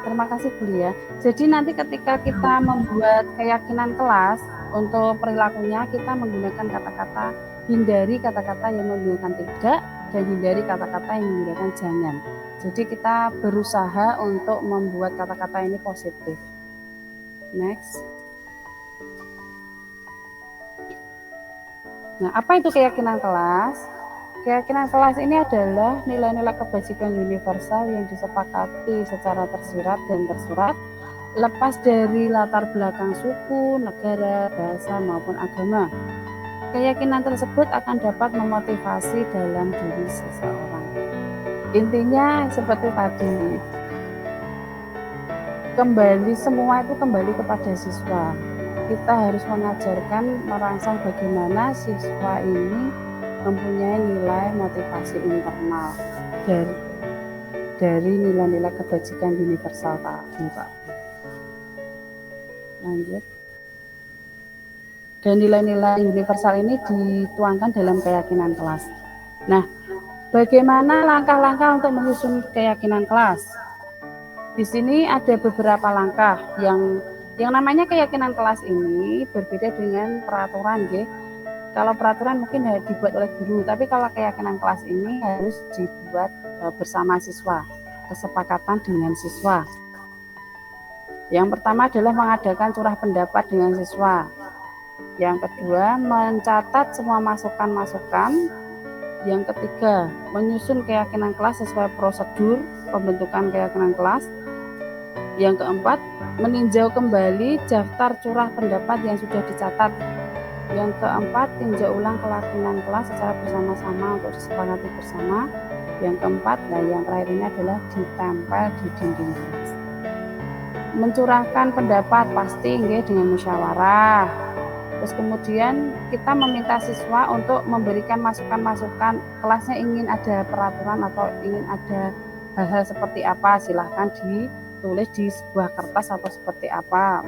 terima kasih Bu ya. Jadi nanti ketika kita membuat keyakinan kelas untuk perilakunya, kita menggunakan kata-kata, hindari kata-kata yang menggunakan tidak dan hindari kata-kata yang menggunakan jangan. Jadi kita berusaha untuk membuat kata-kata ini positif. Next. Nah, apa itu keyakinan kelas? Keyakinan kelas ini adalah nilai-nilai kebajikan universal yang disepakati secara tersirat dan tersurat, lepas dari latar belakang suku, negara, bahasa, maupun agama. Keyakinan tersebut akan dapat memotivasi dalam diri seseorang. Intinya seperti tadi, semua itu kembali kepada siswa. Kita harus mengajarkan, merangsang bagaimana siswa ini mempunyai nilai motivasi internal dari nilai-nilai kebajikan universal tadi, Pak. Lanjut. Dan nilai-nilai universal ini dituangkan dalam keyakinan kelas. Nah, bagaimana langkah-langkah untuk menyusun keyakinan kelas? Di sini ada beberapa langkah yang namanya keyakinan kelas ini berbeda dengan peraturan, nggih. Kalau peraturan mungkin harus dibuat oleh guru, tapi kalau keyakinan kelas ini harus dibuat bersama siswa, kesepakatan dengan siswa. Yang pertama adalah mengadakan curah pendapat dengan siswa. Yang kedua, mencatat semua masukan-masukan. Yang ketiga, menyusun keyakinan kelas sesuai prosedur pembentukan keyakinan kelas. Yang keempat, meninjau kembali daftar curah pendapat yang sudah dicatat. Yang keempat, tinjau ulang keyakinan kelas secara bersama-sama untuk disepakati bersama. Yang keempat, yang terakhir ini adalah ditempel di dinding kelas. Mencurahkan pendapat pasti dengan musyawarah. Terus kemudian kita meminta siswa untuk memberikan masukan-masukan, kelasnya ingin ada peraturan atau ingin ada hal-hal seperti apa, silahkan ditulis di sebuah kertas atau seperti apa.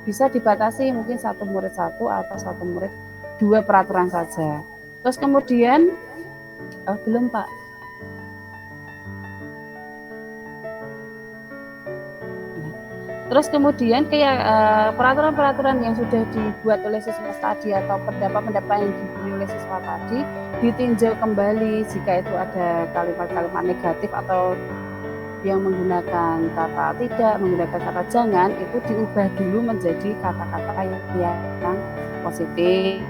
Bisa dibatasi mungkin satu murid satu atau satu murid dua peraturan saja. Terus kemudian belum Pak. Terus kemudian kayak peraturan-peraturan yang sudah dibuat oleh siswa tadi atau pendapat-pendapat yang diberi oleh siswa tadi ditinjau kembali jika itu ada kalimat-kalimat negatif atau yang menggunakan kata tidak, menggunakan kata jangan, itu diubah dulu menjadi kata-kata yang positif.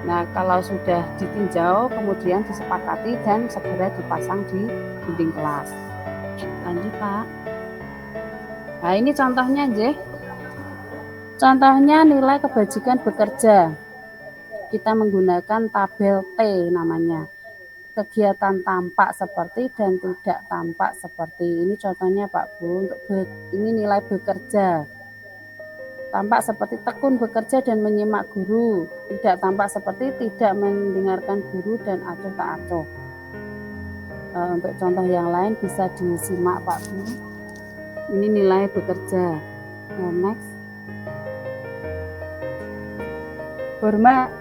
Nah, kalau sudah ditinjau, kemudian disepakati dan segera dipasang di dinding kelas. Lanjut Pak. Nah, ini contohnya J. Contohnya nilai kebajikan bekerja. Kita menggunakan tabel T namanya. Kegiatan tampak seperti dan tidak tampak seperti. Ini contohnya Pak Bu. Untuk ini nilai bekerja. Tampak seperti tekun bekerja dan menyimak guru. Tidak tampak seperti tidak mendengarkan guru dan acuh tak acuh. Untuk contoh yang lain bisa disimak Pak Bu. Ini nilai bekerja. Next. Hormat.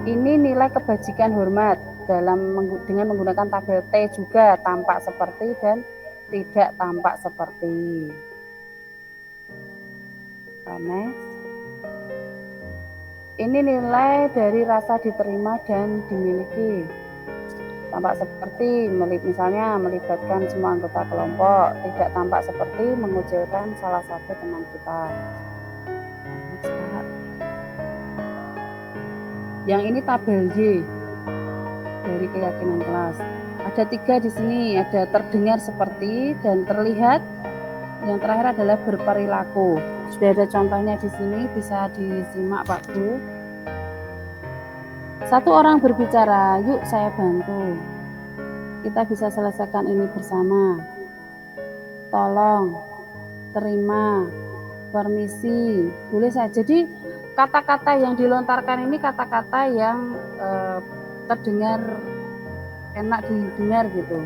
Ini nilai kebajikan hormat. Dengan menggunakan tabel T juga tampak seperti dan tidak tampak seperti. Next. Ini nilai dari rasa diterima dan dimiliki. Tampak seperti misalnya melibatkan semua anggota kelompok, tidak tampak seperti mengucilkan salah satu teman kita. Yang ini tabel Y dari keyakinan kelas. Ada 3 di sini, ada terdengar seperti dan terlihat. Yang terakhir adalah berperilaku. Sudah ada contohnya di sini, bisa disimak Pak Bu. Satu orang berbicara, yuk saya bantu. Kita bisa selesaikan ini bersama. Tolong, terima, permisi, boleh saja. Jadi kata-kata yang dilontarkan ini kata-kata yang terdengar enak didengar gitu.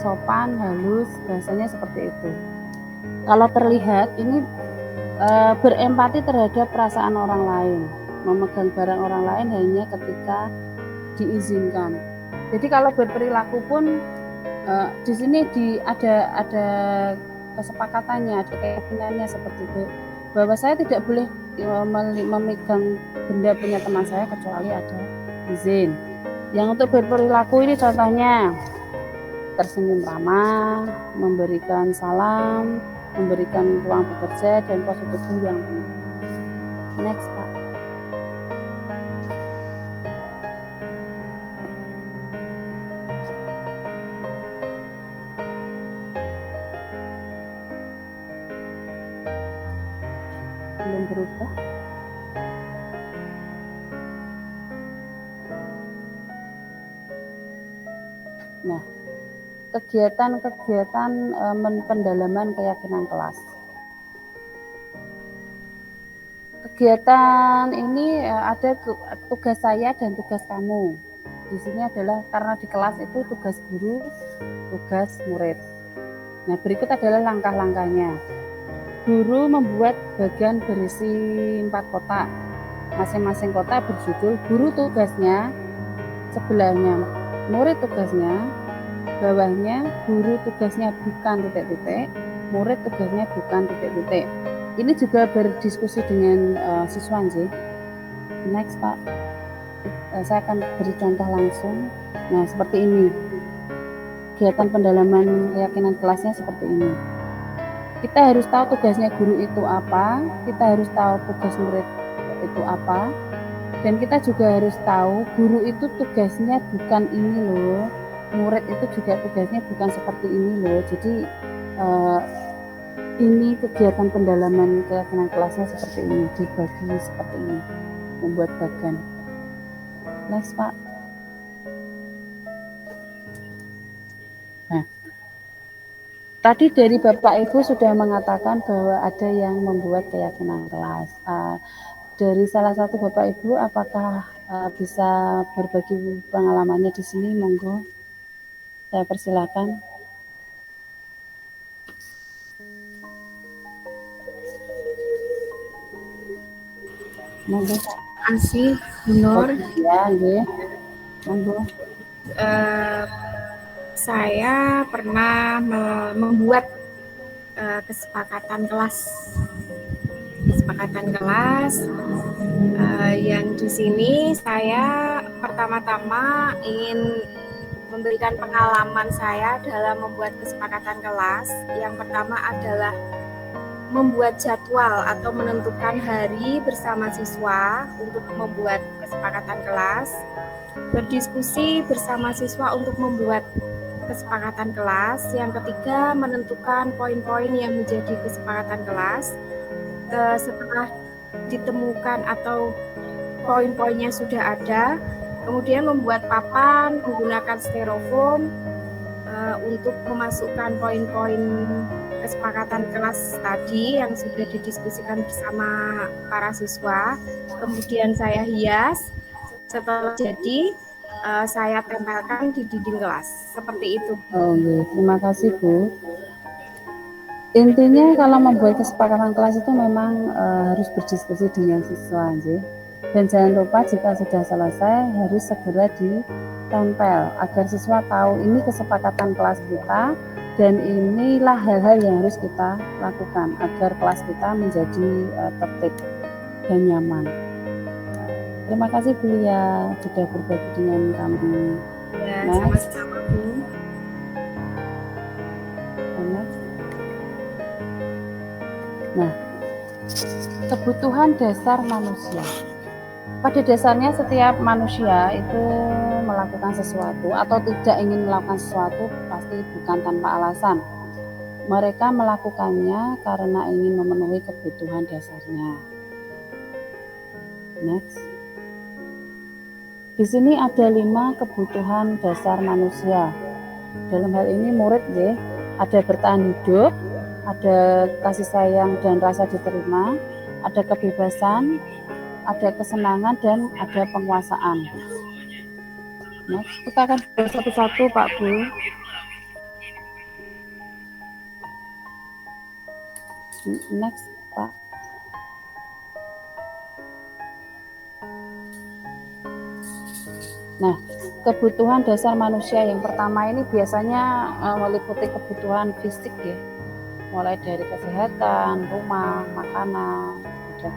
Sopan, halus, bahasanya seperti itu. Kalau terlihat ini berempati terhadap perasaan orang lain. Memegang barang orang lain hanya ketika diizinkan. Jadi kalau berperilaku pun di sini ada kesepakatannya, ada keyakinannya seperti itu. Bahwa saya tidak boleh memegang benda punya teman saya kecuali ada izin. Yang untuk berperilaku ini contohnya tersenyum ramah, memberikan salam, memberikan ruang bekerja dan positif yang penting. Next Pak. Belum berubah. Nah, kegiatan-kegiatan pendalaman keyakinan kelas. Kegiatan ini ada tugas saya dan tugas kamu. Di sini adalah karena di kelas itu tugas guru, tugas murid. Nah, berikut adalah langkah-langkahnya. Guru membuat bagian berisi 4 kotak. Masing-masing kotak berjudul guru tugasnya, sebelahnya murid tugasnya, bawahnya guru tugasnya bukan titik-titik, murid tugasnya bukan titik-titik. Ini juga berdiskusi dengan siswa sih. Next Pak. Saya akan beri contoh langsung. Nah, seperti ini. Kegiatan pendalaman keyakinan kelasnya seperti ini. Kita harus tahu tugasnya guru itu apa, kita harus tahu tugas murid itu apa, dan kita juga harus tahu guru itu tugasnya bukan ini loh, murid itu juga tugasnya bukan seperti ini loh. Jadi ini kegiatan pendalaman keyakinan kelasnya seperti ini, dibagi seperti ini, membuat bagan. Next Pak. Nah, Tadi dari Bapak Ibu sudah mengatakan bahwa ada yang membuat keyakinan kelas. Dari salah satu Bapak Ibu, apakah bisa berbagi pengalamannya di sini? Monggo, saya persilakan. Monggo. Asih, Nur. Ya, nggih. Monggo. Saya pernah membuat kesepakatan kelas yang di sini saya pertama-tama ingin memberikan pengalaman saya dalam membuat kesepakatan kelas. Yang pertama adalah membuat jadwal atau menentukan hari bersama siswa untuk membuat kesepakatan kelas, berdiskusi bersama siswa untuk membuat kesepakatan kelas. Yang ketiga, menentukan poin-poin yang menjadi kesepakatan kelas. Setelah ditemukan atau poin-poinnya sudah ada, kemudian membuat papan menggunakan styrofoam untuk memasukkan poin-poin kesepakatan kelas tadi yang sudah didiskusikan bersama para siswa. Kemudian saya hias. Setelah jadi, saya tempelkan di dinding kelas. Seperti itu. Oh, iya. Terima kasih, Bu. Intinya kalau membuat kesepakatan kelas itu memang harus berdiskusi dengan siswa, nggih. Dan jangan lupa jika sudah selesai harus segera ditempel agar siswa tahu ini kesepakatan kelas kita dan inilah hal-hal yang harus kita lakukan agar kelas kita menjadi tertib dan nyaman. Terima kasih Bu Lia sudah berbagi dengan kami. Ya, sama-sama Bu. Nah, kebutuhan dasar manusia. Pada dasarnya setiap manusia itu melakukan sesuatu atau tidak ingin melakukan sesuatu pasti bukan tanpa alasan. Mereka melakukannya karena ingin memenuhi kebutuhan dasarnya. Next. Di sini ada 5 kebutuhan dasar manusia. Dalam hal ini murid ya, ada bertahan hidup, ada kasih sayang dan rasa diterima, ada kebebasan, ada kesenangan, dan ada penguasaan. Next, kita akan bahas satu-satu Pak Bu. Next Pak. Nah, kebutuhan dasar manusia yang pertama ini biasanya meliputi kebutuhan fisik ya, mulai dari kesehatan, rumah, makanan, dan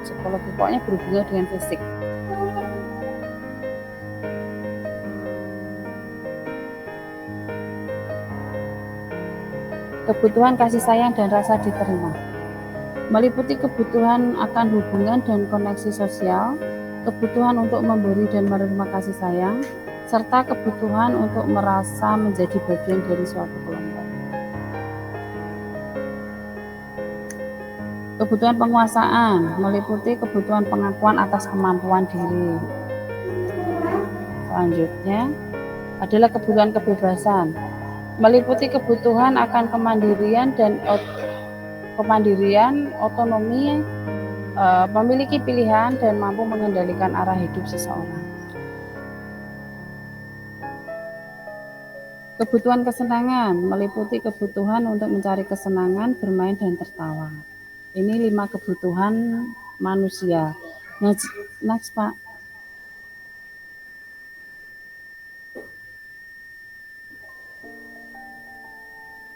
psikologi, pokoknya berhubungan dengan fisik. Kebutuhan kasih sayang dan rasa diterima meliputi kebutuhan akan hubungan dan koneksi sosial, kebutuhan untuk memberi dan menerima kasih sayang, serta kebutuhan untuk merasa menjadi bagian dari suatu kelompok. Kebutuhan penguasaan meliputi kebutuhan pengakuan atas kemampuan diri. Selanjutnya adalah kebutuhan kebebasan, meliputi kebutuhan akan kemandirian dan otonomi, memiliki pilihan dan mampu mengendalikan arah hidup seseorang. Kebutuhan kesenangan meliputi kebutuhan untuk mencari kesenangan, bermain dan tertawa. Ini 5 kebutuhan manusia. Next Pak.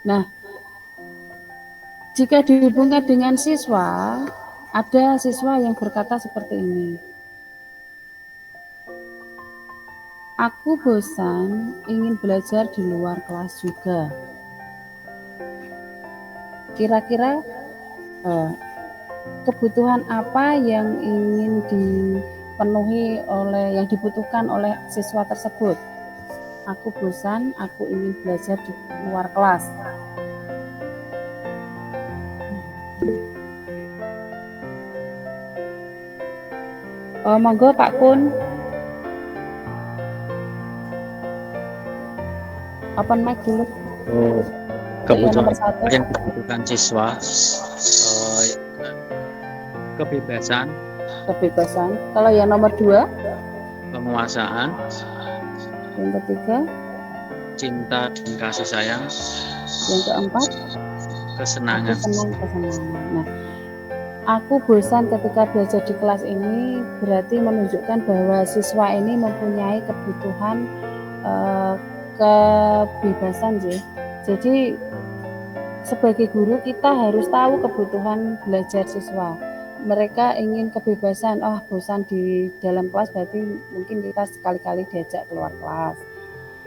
Nah, jika dihubungkan dengan siswa, ada siswa yang berkata seperti ini. Aku bosan, ingin belajar di luar kelas juga. Kira-kira kebutuhan apa yang ingin dipenuhi yang dibutuhkan oleh siswa tersebut? Aku bosan, aku ingin belajar di luar kelas. Monggo Pak Kun. Open mic dulu. Untuk yang nomor Kebutuhan 1 yang dibutuhkan siswa, eh, kebebasan, kebebasan. Kalau yang nomor 2, penguasaan, yang ketiga, cinta dan kasih sayang, yang keempat, kesenangan. kesenangan. Nah, aku bosan ketika belajar di kelas ini berarti menunjukkan bahwa siswa ini mempunyai kebutuhan kebebasan sih. Jadi sebagai guru kita harus tahu kebutuhan belajar siswa. Mereka ingin kebebasan, bosan di dalam kelas berarti mungkin kita sekali-kali diajak keluar kelas.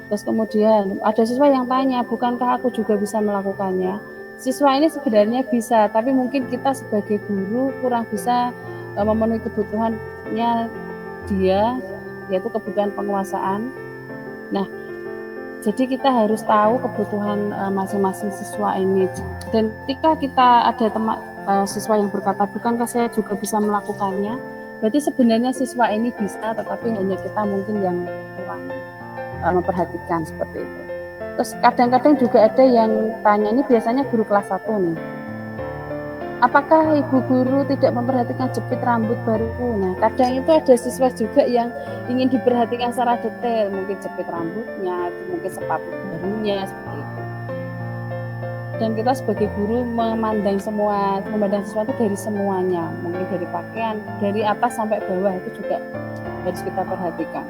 Terus kemudian ada siswa yang tanya, bukankah aku juga bisa melakukannya? Siswa ini sebenarnya bisa, tapi mungkin kita sebagai guru kurang bisa memenuhi kebutuhannya dia, yaitu kebutuhan penguasaan. Nah, jadi kita harus tahu kebutuhan masing-masing siswa ini. Dan ketika kita ada siswa yang berkata, bukankah saya juga bisa melakukannya? Berarti sebenarnya siswa ini bisa, tetapi hanya kita mungkin yang kurang memperhatikan seperti itu. Terus kadang-kadang juga ada yang tanya, ini biasanya guru kelas 1 nih. Apakah ibu guru tidak memperhatikan jepit rambut baruku? Nah, kadang itu ada siswa juga yang ingin diperhatikan secara detail, mungkin jepit rambutnya, mungkin sepatu barunya, seperti itu. Dan kita sebagai guru memandang siswa itu dari semuanya, mungkin dari pakaian, dari atas sampai bawah itu juga harus kita perhatikan.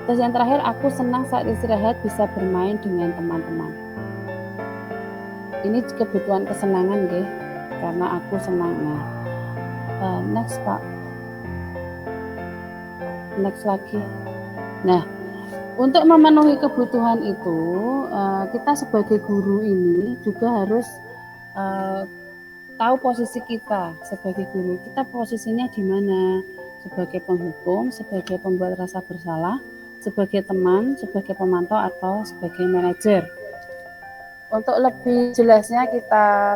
Terus yang terakhir, aku senang saat istirahat bisa bermain dengan teman-teman. Ini kebutuhan kesenangan, nggih. Karena aku senang. Next Pak, next lagi. Nah, untuk memenuhi kebutuhan itu kita sebagai guru ini juga harus tahu posisi kita sebagai guru. Kita posisinya di mana? Sebagai penghukum, sebagai pembuat rasa bersalah, sebagai teman, sebagai pemantau, atau sebagai manajer. Untuk lebih jelasnya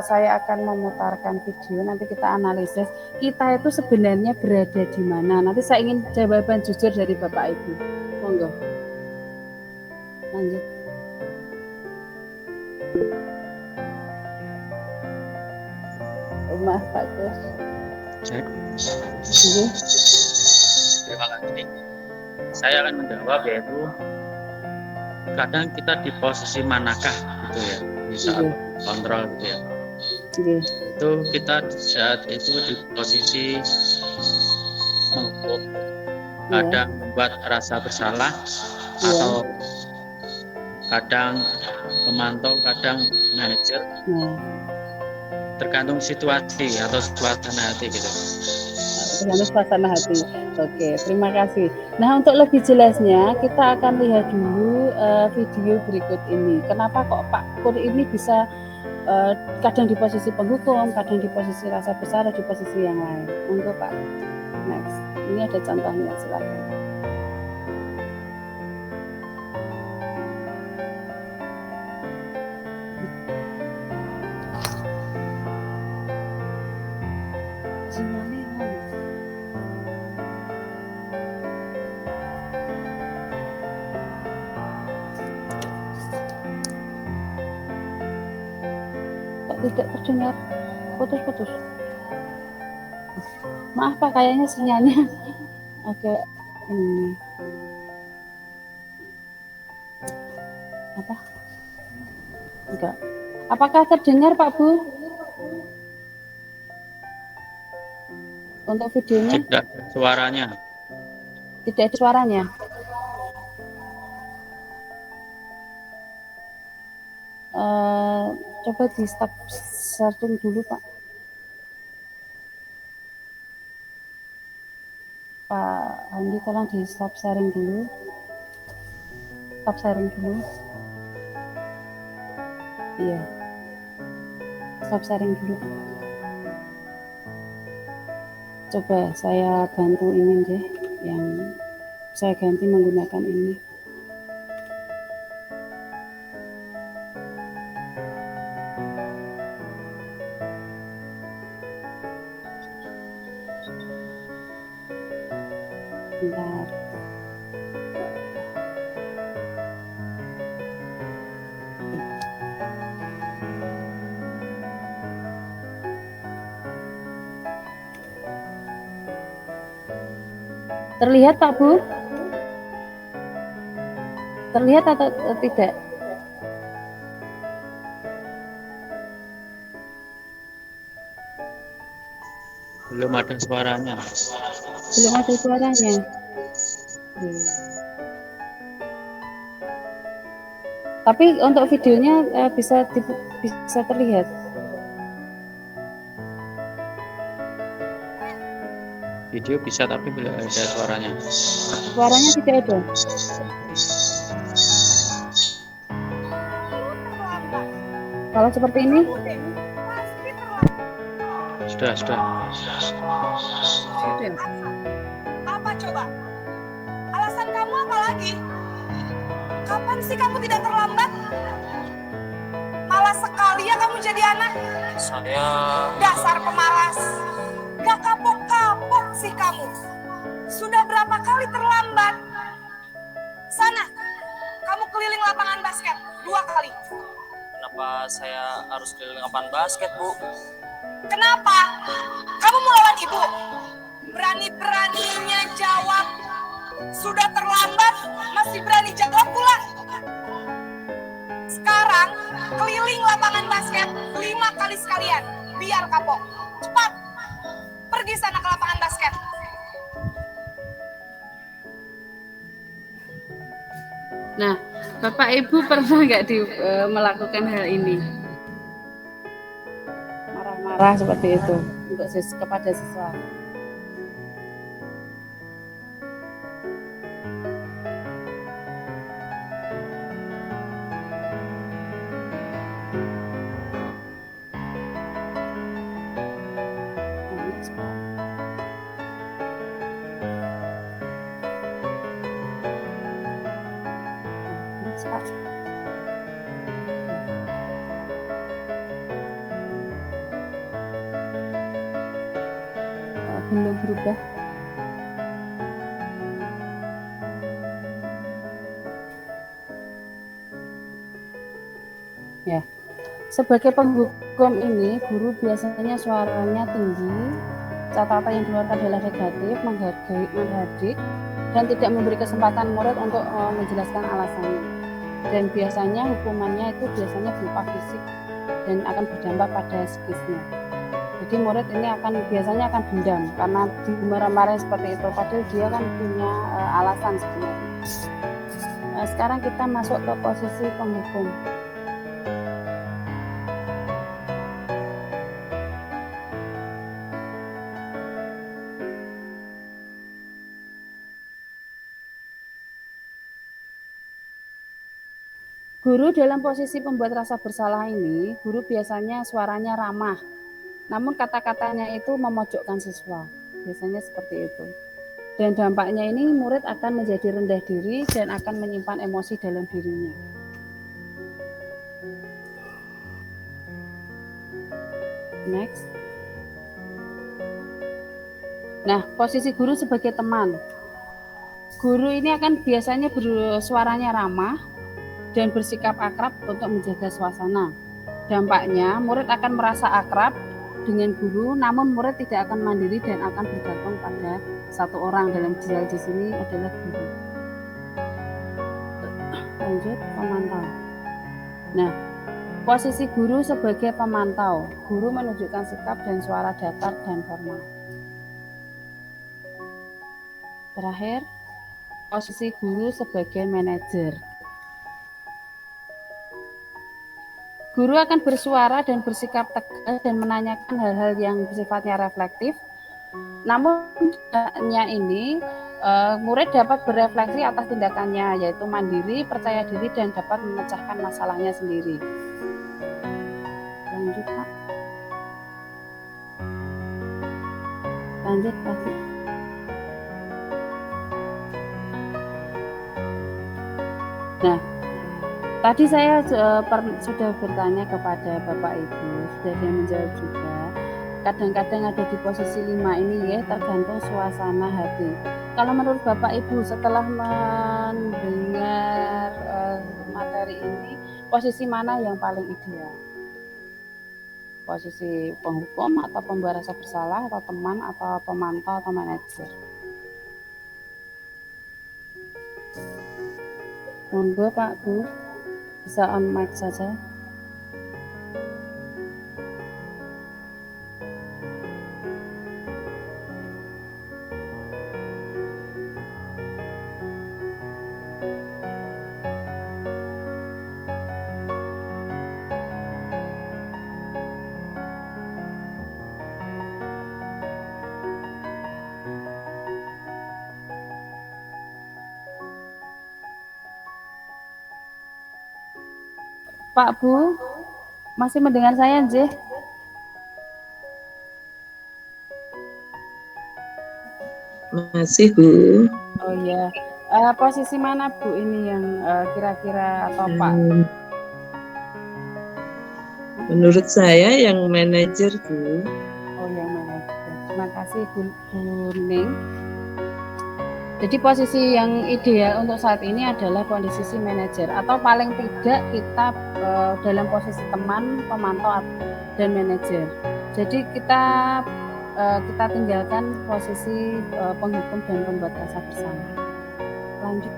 saya akan memutarkan video, nanti kita analisis kita itu sebenarnya berada di mana. Nanti saya ingin jawaban jujur dari Bapak Ibu. Monggo. Lanjut. Maaf Pak Gus. Cek. Iya. Terima kasih. Saya akan menjawab, yaitu kadang kita di posisi manakah gitu ya, di saat kontrol gitu ya. Itu kita saat itu di posisi menghukum, kadang membuat rasa bersalah, atau kadang memantau, kadang manajer, tergantung situasi atau suasana hati gitu. Tergantung suasana hati. Oke, terima kasih. Nah, untuk lebih jelasnya kita akan lihat dulu video berikut ini. Kenapa kok Pak Kur ini bisa kadang di posisi penghukum, kadang di posisi rasa bersalah, di posisi yang lain. Untuk Pak, next. Ini ada contohnya, silakan. Tidak terdengar, putus-putus. Maaf Pak, kayaknya sinyalnya agak ini. Apa? Enggak. Apakah terdengar Pak Bu? Untuk videonya? Tidak ada suaranya. Tidak ada suaranya. Coba di stop sharing dulu Pak. Pak Andi, tolong di stop sharing dulu. Stop sharing dulu. Iya. Stop sharing dulu. Coba saya bantu ini deh, yang saya ganti menggunakan ini. Bentar. Terlihat Pak Bu? Terlihat atau tidak? Belum ada suaranya. Belum ada suaranya. Tapi untuk videonya bisa terlihat. Video bisa tapi belum ada suaranya. Suaranya tidak ada. Kalau seperti ini? Sudah. Sudah. Apa coba? Alasan kamu apa lagi? Kapan sih kamu tidak terlambat? Malas sekali ya kamu jadi anak. Saya Dasar pemalas. Gak kapok-kapok sih kamu. Sudah berapa kali terlambat? Sana, kamu keliling lapangan basket 2 kali. Kenapa saya harus keliling lapangan basket, Bu? Kenapa? Kamu mau lawan ibu? Berani-beraninya jawab. Sudah terlambat, masih berani jawab pula. Sekarang, keliling lapangan basket 5 kali sekalian. Biar kapok. Cepat, pergi sana ke lapangan basket. Nah, Bapak Ibu pernah nggak melakukan hal ini? Marah-marah seperti itu untuk kepada siswa. Belum berubah. Ya, sebagai penghukum ini, guru biasanya suaranya tinggi, catatan yang dikeluarkan adalah negatif, menghardik, dan tidak memberi kesempatan murid untuk menjelaskan alasannya. Dan biasanya hukumannya itu biasanya berupa fisik dan akan berdampak pada psikisnya. Jadi murid ini biasanya akan dendam karena dimarah-marahin seperti itu, padahal dia kan punya alasan sebenarnya. Sekarang kita masuk ke posisi penghukum. Guru dalam posisi pembuat rasa bersalah ini, guru biasanya suaranya ramah, namun kata-katanya itu memojokkan siswa. Biasanya seperti itu. Dan dampaknya ini murid akan menjadi rendah diri dan akan menyimpan emosi dalam dirinya. Next. Nah, posisi guru sebagai teman. Guru ini akan biasanya bersuaranya ramah dan bersikap akrab untuk menjaga suasana. Dampaknya, murid akan merasa akrab dengan guru, namun murid tidak akan mandiri dan akan bergantung pada satu orang. Dalam hal di sini adalah guru. Lanjut, pemantau. Nah, posisi guru sebagai pemantau. Guru menunjukkan sikap dan suara datar dan formal. Terakhir, posisi guru sebagai manajer. Guru akan bersuara dan bersikap tegas dan menanyakan hal-hal yang sifatnya reflektif. Namun tidaknya ini, murid dapat berefleksi atas tindakannya, yaitu mandiri, percaya diri, dan dapat memecahkan masalahnya sendiri. Lanjut, Pak. Lanjut, Pak. Nah, tadi saya sudah bertanya kepada Bapak Ibu, sudah dia menjawab juga. Kadang-kadang ada di posisi 5 ini ya, tergantung suasana hati. Kalau menurut Bapak Ibu setelah mendengar materi ini, posisi mana yang paling ideal? Posisi penghukum atau pembuat rasa bersalah, atau teman, atau pemantau, atau manajer? Monggo Pak Bu, bisa on mic saja. Pak Bu, masih mendengar saya, Nggih? Masih, Bu. Oh iya. Posisi mana Bu ini yang kira-kira atau Pak? Menurut saya yang manajer, Bu. Oh yang manajer. Terima kasih Bu Ning. Jadi posisi yang ideal untuk saat ini adalah posisi manajer atau paling tidak kita dalam posisi teman, pemantau dan manajer. Jadi kita tinggalkan posisi penghukum dan pembuat rasa bersalah. Lanjut.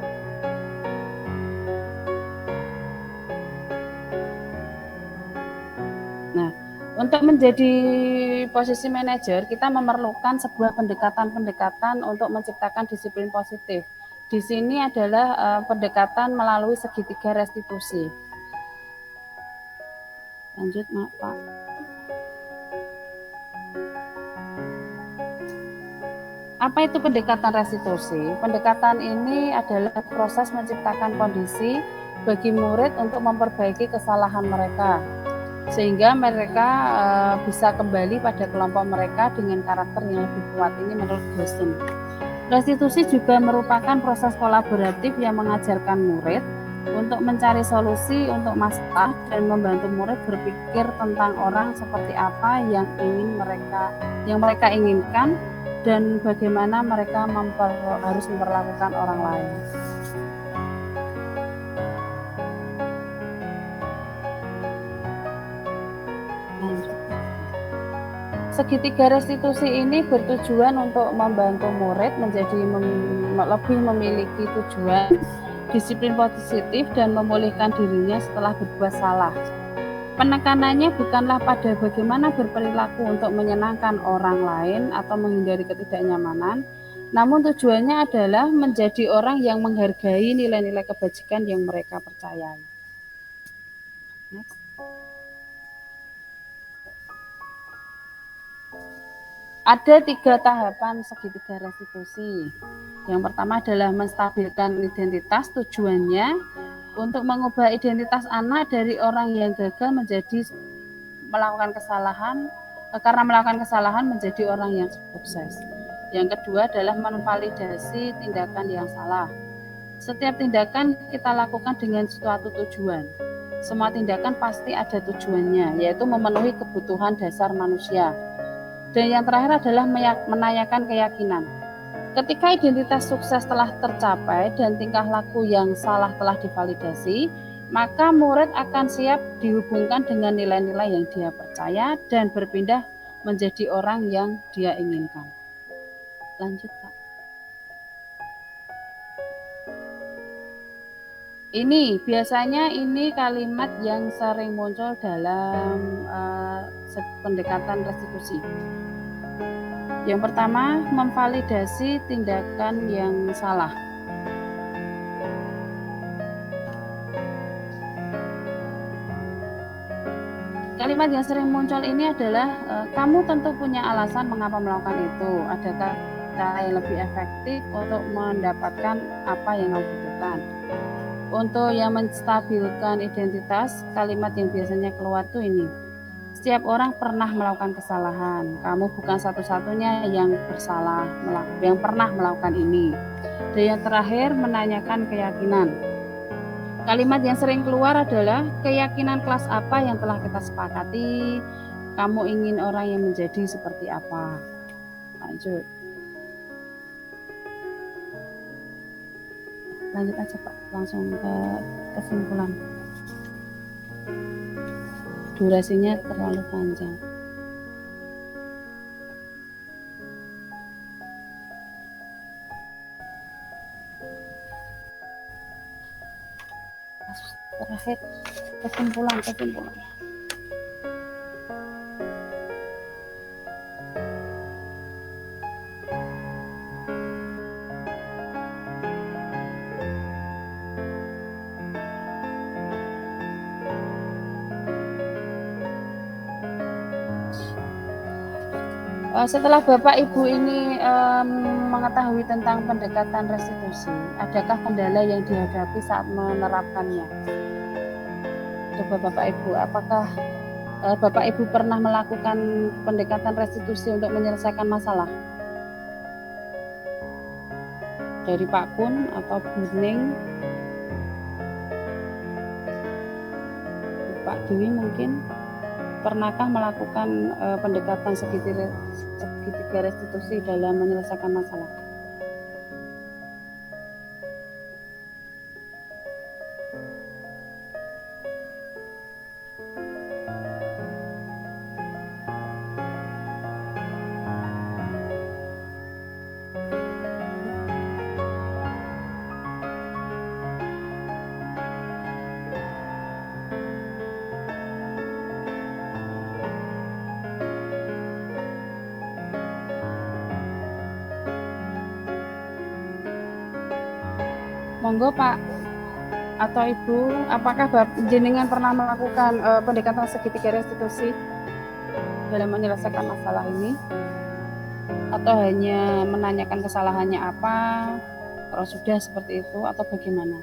Nah, untuk menjadi posisi manajer, kita memerlukan sebuah pendekatan-pendekatan untuk menciptakan disiplin positif. Di sini adalah pendekatan melalui segitiga restitusi. Lanjut, Pak. Apa itu pendekatan restitusi? Pendekatan ini adalah proses menciptakan kondisi bagi murid untuk memperbaiki kesalahan mereka, sehingga mereka bisa kembali pada kelompok mereka dengan karakter yang lebih kuat. Ini menurut dosen. Restitusi juga merupakan proses kolaboratif yang mengajarkan murid untuk mencari solusi untuk masalah dan membantu murid berpikir tentang orang seperti apa yang mereka inginkan dan bagaimana mereka harus memperlakukan orang lain. Segitiga restitusi ini bertujuan untuk membantu murid menjadi lebih memiliki tujuan, disiplin positif, dan memulihkan dirinya setelah berbuat salah. Penekanannya bukanlah pada bagaimana berperilaku untuk menyenangkan orang lain atau menghindari ketidaknyamanan, namun tujuannya adalah menjadi orang yang menghargai nilai-nilai kebajikan yang mereka percayai. Next. Ada 3 tahapan segitiga restitusi. Yang pertama adalah menstabilkan identitas, tujuannya untuk mengubah identitas anak dari orang yang gagal menjadi melakukan kesalahan, karena melakukan kesalahan menjadi orang yang sukses. Yang kedua adalah menvalidasi tindakan yang salah. Setiap tindakan kita lakukan dengan suatu tujuan. Semua tindakan pasti ada tujuannya, yaitu memenuhi kebutuhan dasar manusia. Dan yang terakhir adalah menanyakan keyakinan. Ketika identitas sukses telah tercapai dan tingkah laku yang salah telah divalidasi, maka murid akan siap dihubungkan dengan nilai-nilai yang dia percaya dan berpindah menjadi orang yang dia inginkan. Lanjut, Pak. Biasanya ini kalimat yang sering muncul dalam pendekatan restitusi. Yang pertama, memvalidasi tindakan yang salah. Kalimat yang sering muncul ini adalah kamu tentu punya alasan mengapa melakukan itu. Adakah cara yang lebih efektif untuk mendapatkan apa yang kamu butuhkan? Untuk yang menstabilkan identitas, kalimat yang biasanya keluar tuh ini. Setiap orang pernah melakukan kesalahan. Kamu bukan satu-satunya yang bersalah, yang pernah melakukan ini. Dan yang terakhir, menanyakan keyakinan. Kalimat yang sering keluar adalah keyakinan kelas apa yang telah kita sepakati. Kamu ingin orang yang menjadi seperti apa? Lanjut. Lanjut aja Pak, langsung ke kesimpulan. Durasinya terlalu panjang. terakhir kesimpulan. Setelah Bapak Ibu ini mengetahui tentang pendekatan restitusi, adakah kendala yang dihadapi saat menerapkannya? Coba Bapak Ibu, apakah Bapak Ibu pernah melakukan pendekatan restitusi untuk menyelesaikan masalah? Dari Pak Kun atau Bu Ning, Pak Dwi mungkin? Pernahkah melakukan pendekatan segitiga restitusi dalam menyelesaikan masalah? Monggo Pak atau Ibu, apakah jenengan pernah melakukan pendekatan segitiga restitusi dalam menyelesaikan masalah ini? Atau hanya menanyakan kesalahannya apa, kalau sudah seperti itu, atau bagaimana?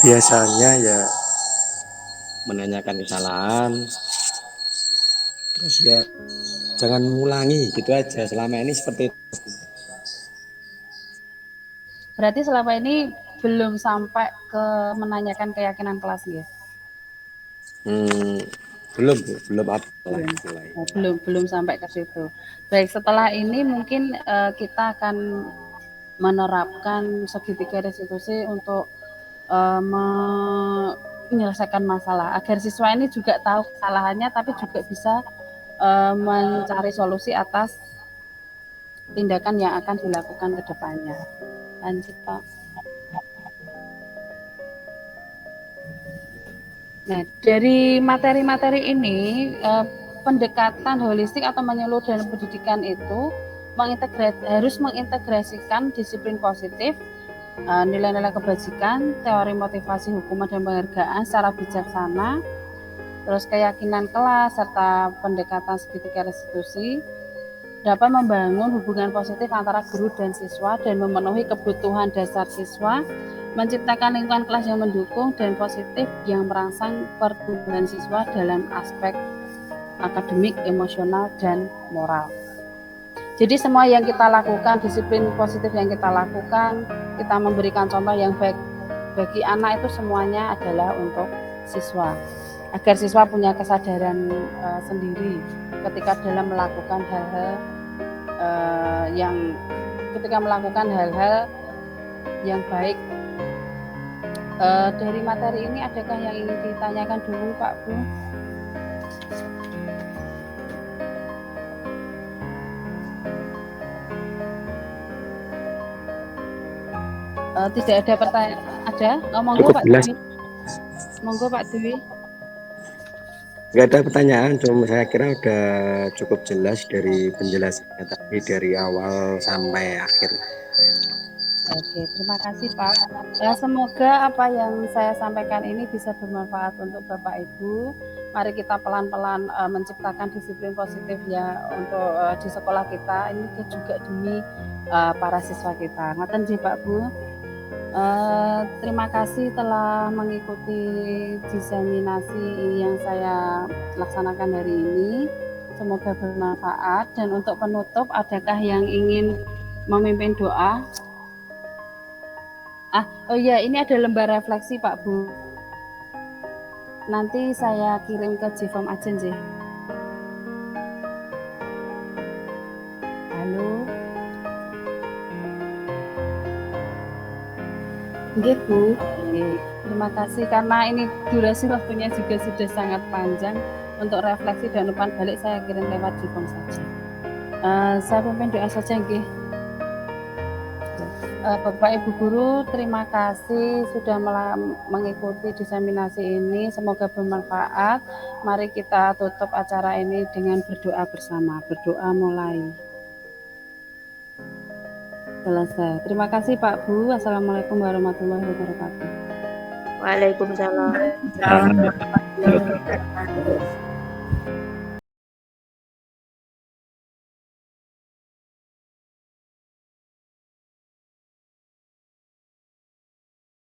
Biasanya ya menanyakan kesalahan, terus ya jangan mengulangi gitu aja. Selama ini seperti itu. Berarti selama ini belum sampai ke menanyakan keyakinan kelas ya? Belum apa belum sampai ke situ. Baik, setelah ini mungkin kita akan menerapkan segitiga restitusi untuk menyelesaikan masalah agar siswa ini juga tahu kesalahannya, tapi juga bisa mencari solusi atas tindakan yang akan dilakukan ke depannya. Lanjut Pak. Nah, dari materi-materi ini pendekatan holistik atau menyeluruh dalam pendidikan itu harus mengintegrasikan disiplin positif, nilai-nilai kebajikan, teori motivasi, hukuman dan penghargaan secara bijaksana, terus keyakinan kelas serta pendekatan segitiga restitusi dapat membangun hubungan positif antara guru dan siswa dan memenuhi kebutuhan dasar siswa, menciptakan lingkungan kelas yang mendukung dan positif yang merangsang pertumbuhan siswa dalam aspek akademik, emosional, dan moral. Jadi semua yang kita lakukan, disiplin positif yang kita lakukan, kita memberikan contoh yang baik bagi anak, itu semuanya adalah untuk siswa. Agar siswa punya kesadaran sendiri ketika dalam melakukan hal-hal yang baik. Dari materi ini adakah yang ingin ditanyakan dulu Pak Bu? Tidak ada pertanyaan. Ada? Monggo Pak Dwi. Monggo Pak Dwi. Nggak ada pertanyaan, cuma saya kira udah cukup jelas dari penjelasannya tadi dari awal sampai akhir. Oke, terima kasih Pak. Semoga apa yang saya sampaikan ini bisa bermanfaat untuk Bapak Ibu. Mari kita pelan-pelan menciptakan disiplin positif ya untuk di sekolah kita. Ini juga demi para siswa kita. Ngoten nggih Pak Bu. Terima kasih telah mengikuti diseminasi yang saya laksanakan hari ini. Semoga bermanfaat. Dan untuk penutup, adakah yang ingin memimpin doa? Oh iya, ini ada lembar refleksi Pak Bu. Nanti saya kirim ke Jivom Ajen sih. Halo. Nggih Bu. Terima kasih karena ini durasi waktunya juga sudah sangat panjang. untuk refleksi dan umpan balik saya kirim lewat Jibom saja. Saya pimpin doa saja nggih. Bapak Ibu Guru, terima kasih sudah mengikuti diseminasi ini. Semoga bermanfaat. Mari kita tutup acara ini dengan berdoa bersama. Berdoa mulai. Selesai. Terima kasih Pak Bu. Assalamualaikum warahmatullahi wabarakatuh. Waalaikumsalam. Waalaikumsalam warahmatullahi wabarakatuh.